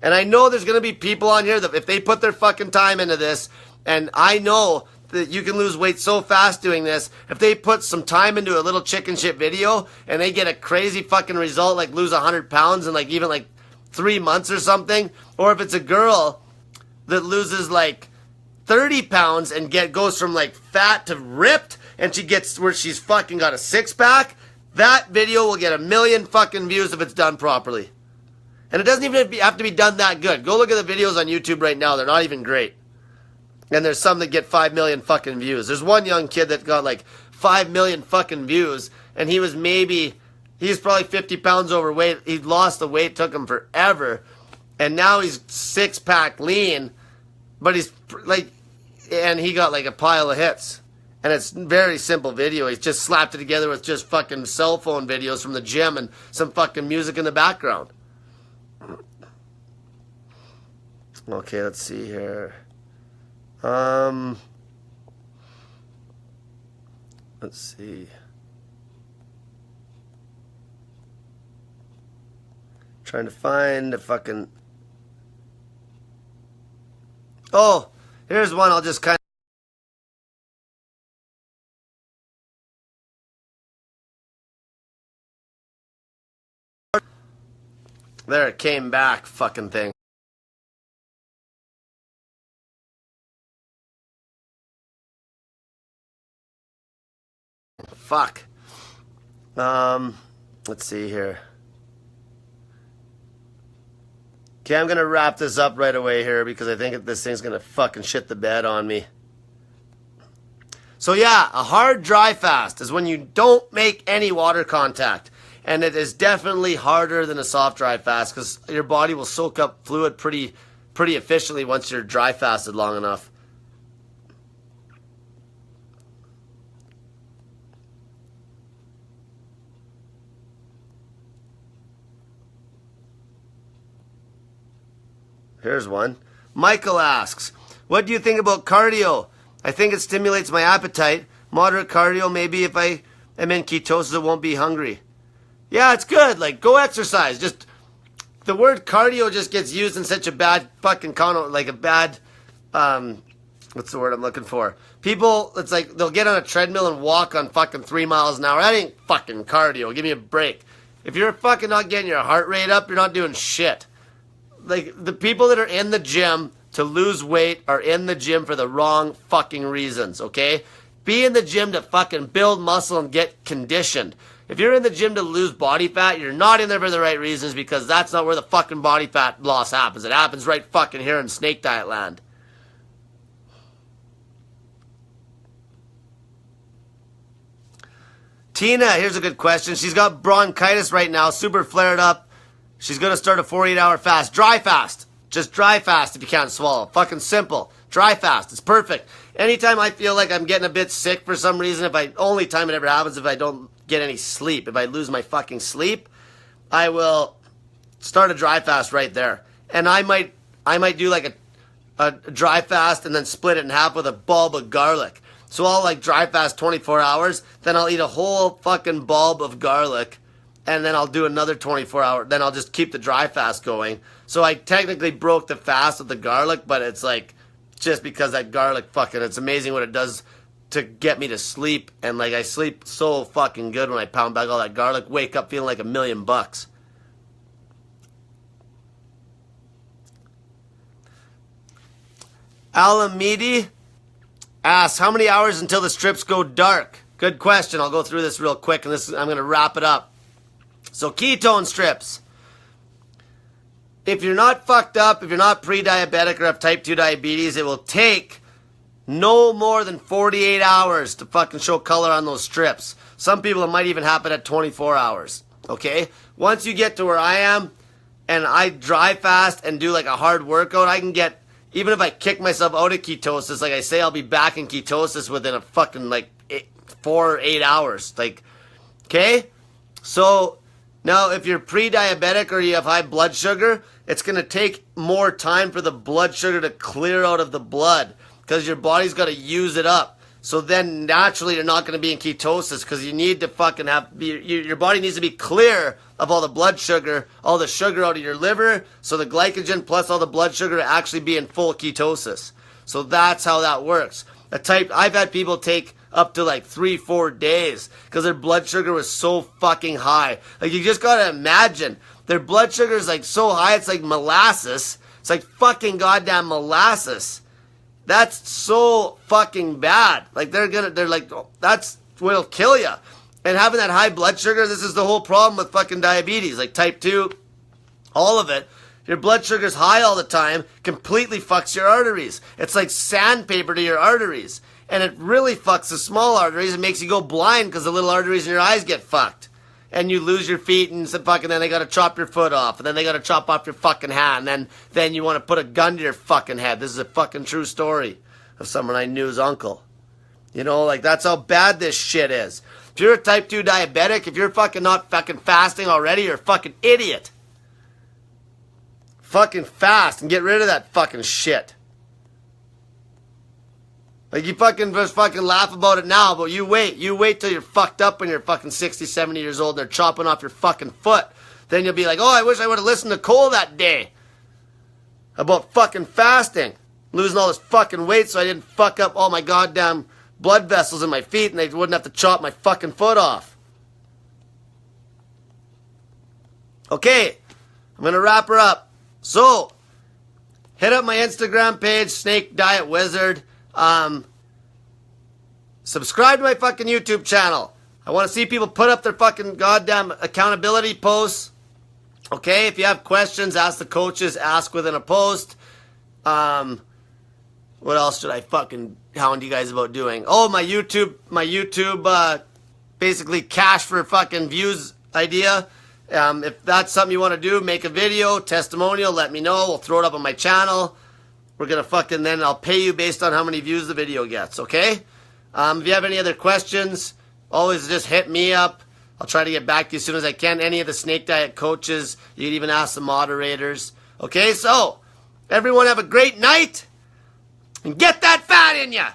And I know there's gonna be people on here that if they put their fucking time into this, and I know that you can lose weight so fast doing this, if they put some time into a little chicken shit video and they get a crazy fucking result, like lose 100 pounds in like even like 3 months or something, or if it's a girl that loses like 30 pounds and goes from like fat to ripped and she gets where she's fucking got a six-pack, that video will get 1,000,000 fucking views if it's done properly. And it doesn't even have to be done that good. Go look at the videos on YouTube right now. They're not even great. And there's some that get 5 million fucking views. There's one young kid that got like 5 million fucking views, and he's probably 50 pounds overweight. He lost the weight, took him forever, and now he's six-pack lean, but he's like, and he got like a pile of hits. And it's a very simple video. He's just slapped it together with just fucking cell phone videos from the gym and some fucking music in the background. Okay, let's see here. Let's see. Trying to find a fucking... Oh, here's one I'll just kind of... There, it came back, fucking thing. Fuck. Let's see here. Okay, I'm gonna wrap this up right away here because I think this thing's gonna fucking shit the bed on me. So yeah, a hard dry fast is when you don't make any water contact. And it is definitely harder than a soft dry fast because your body will soak up fluid pretty efficiently once you're dry fasted long enough. Here's one. Michael asks, what do you think about cardio? I think it stimulates my appetite. Moderate cardio, maybe if I am in ketosis, it won't be hungry. Yeah, it's good. Like, go exercise. Just, the word cardio just gets used in such a bad fucking like a bad, what's the word I'm looking for? People, it's like, they'll get on a treadmill and walk on fucking 3 miles an hour. That ain't fucking cardio. Give me a break. If you're fucking not getting your heart rate up, you're not doing shit. Like, the people that are in the gym to lose weight are in the gym for the wrong fucking reasons, okay? Be in the gym to fucking build muscle and get conditioned. If you're in the gym to lose body fat, you're not in there for the right reasons because that's not where the fucking body fat loss happens. It happens right fucking here in snake diet land. Tina, here's a good question. She's got bronchitis right now, super flared up. She's going to start a 48-hour fast. Dry fast. Just dry fast if you can't swallow. Fucking simple. Dry fast. It's perfect. Anytime I feel like I'm getting a bit sick for some reason, only time it ever happens if I don't get any sleep. If I lose my fucking sleep, I will start a dry fast right there. And I might do like a dry fast and then split it in half with a bulb of garlic. So I'll like dry fast 24 hours, then I'll eat a whole fucking bulb of garlic, and then I'll do another 24 hour, then I'll just keep the dry fast going. So I technically broke the fast with the garlic, but it's like, just because that garlic fucking, it's amazing what it does to get me to sleep. And like, I sleep so fucking good when I pound back all that garlic, wake up feeling like $1,000,000. Alamedi asks, how many hours until the strips go dark? Good question. I'll go through this real quick, and I'm going to wrap it up. So ketone strips. If you're not fucked up, if you're not pre-diabetic or have type 2 diabetes, it will take No more than 48 hours to fucking show color on those strips. Some people, it might even happen at 24 hours. Okay? Once you get to where I am, and I dry fast and do like a hard workout, I can get, even if I kick myself out of ketosis, like I say, I'll be back in ketosis within a fucking like 4 or 8 hours. Like, okay? So, now if you're pre-diabetic or you have high blood sugar, it's going to take more time for the blood sugar to clear out of the blood, because your body's got to use it up. So then naturally you're not going to be in ketosis, because you need to fucking have, your body needs to be clear of all the blood sugar, all the sugar out of your liver, so the glycogen plus all the blood sugar to actually be in full ketosis. So that's how that works. I've had people take up to like 3-4 days because their blood sugar was so fucking high. Like, you just got to imagine, their blood sugar is like so high, it's like molasses. It's like fucking goddamn molasses. That's so fucking bad. Like, they're like, oh, that's what'll kill you. And having that high blood sugar, this is the whole problem with fucking diabetes, like type 2, all of it. Your blood sugar's high all the time, completely fucks your arteries. It's like sandpaper to your arteries. And it really fucks the small arteries. It makes you go blind because the little arteries in your eyes get fucked. And you lose your feet, and fucking then they gotta chop your foot off, and then they gotta chop off your fucking hand, and then you want to put a gun to your fucking head. This is a fucking true story of someone I knew's uncle. You know, like, that's how bad this shit is. If you're a type 2 diabetic, if you're fucking not fucking fasting already, you're a fucking idiot. Fucking fast and get rid of that fucking shit. Like, you fucking just fucking laugh about it now, but you wait till you're fucked up when you're fucking 60, 70 years old and they're chopping off your fucking foot. Then you'll be like, oh, I wish I would have listened to Cole that day about fucking fasting. Losing all this fucking weight so I didn't fuck up all my goddamn blood vessels in my feet and they wouldn't have to chop my fucking foot off. Okay, I'm going to wrap her up. So, hit up my Instagram page, Snake Diet Wizard. Subscribe to my fucking YouTube channel. I want to see people put up their fucking goddamn accountability posts. Okay, if you have questions, ask the coaches, ask within a post. What else should I fucking hound you guys about doing? Oh, my YouTube, basically cash for fucking views idea. If that's something you want to do, make a video, testimonial, let me know. We'll throw it up on my channel. We're going to fucking, then I'll pay you based on how many views the video gets, okay? If you have any other questions, always just hit me up. I'll try to get back to you as soon as I can. Any of the Snake Diet coaches, you can even ask the moderators. Okay, so, everyone have a great night, and get that fat in ya!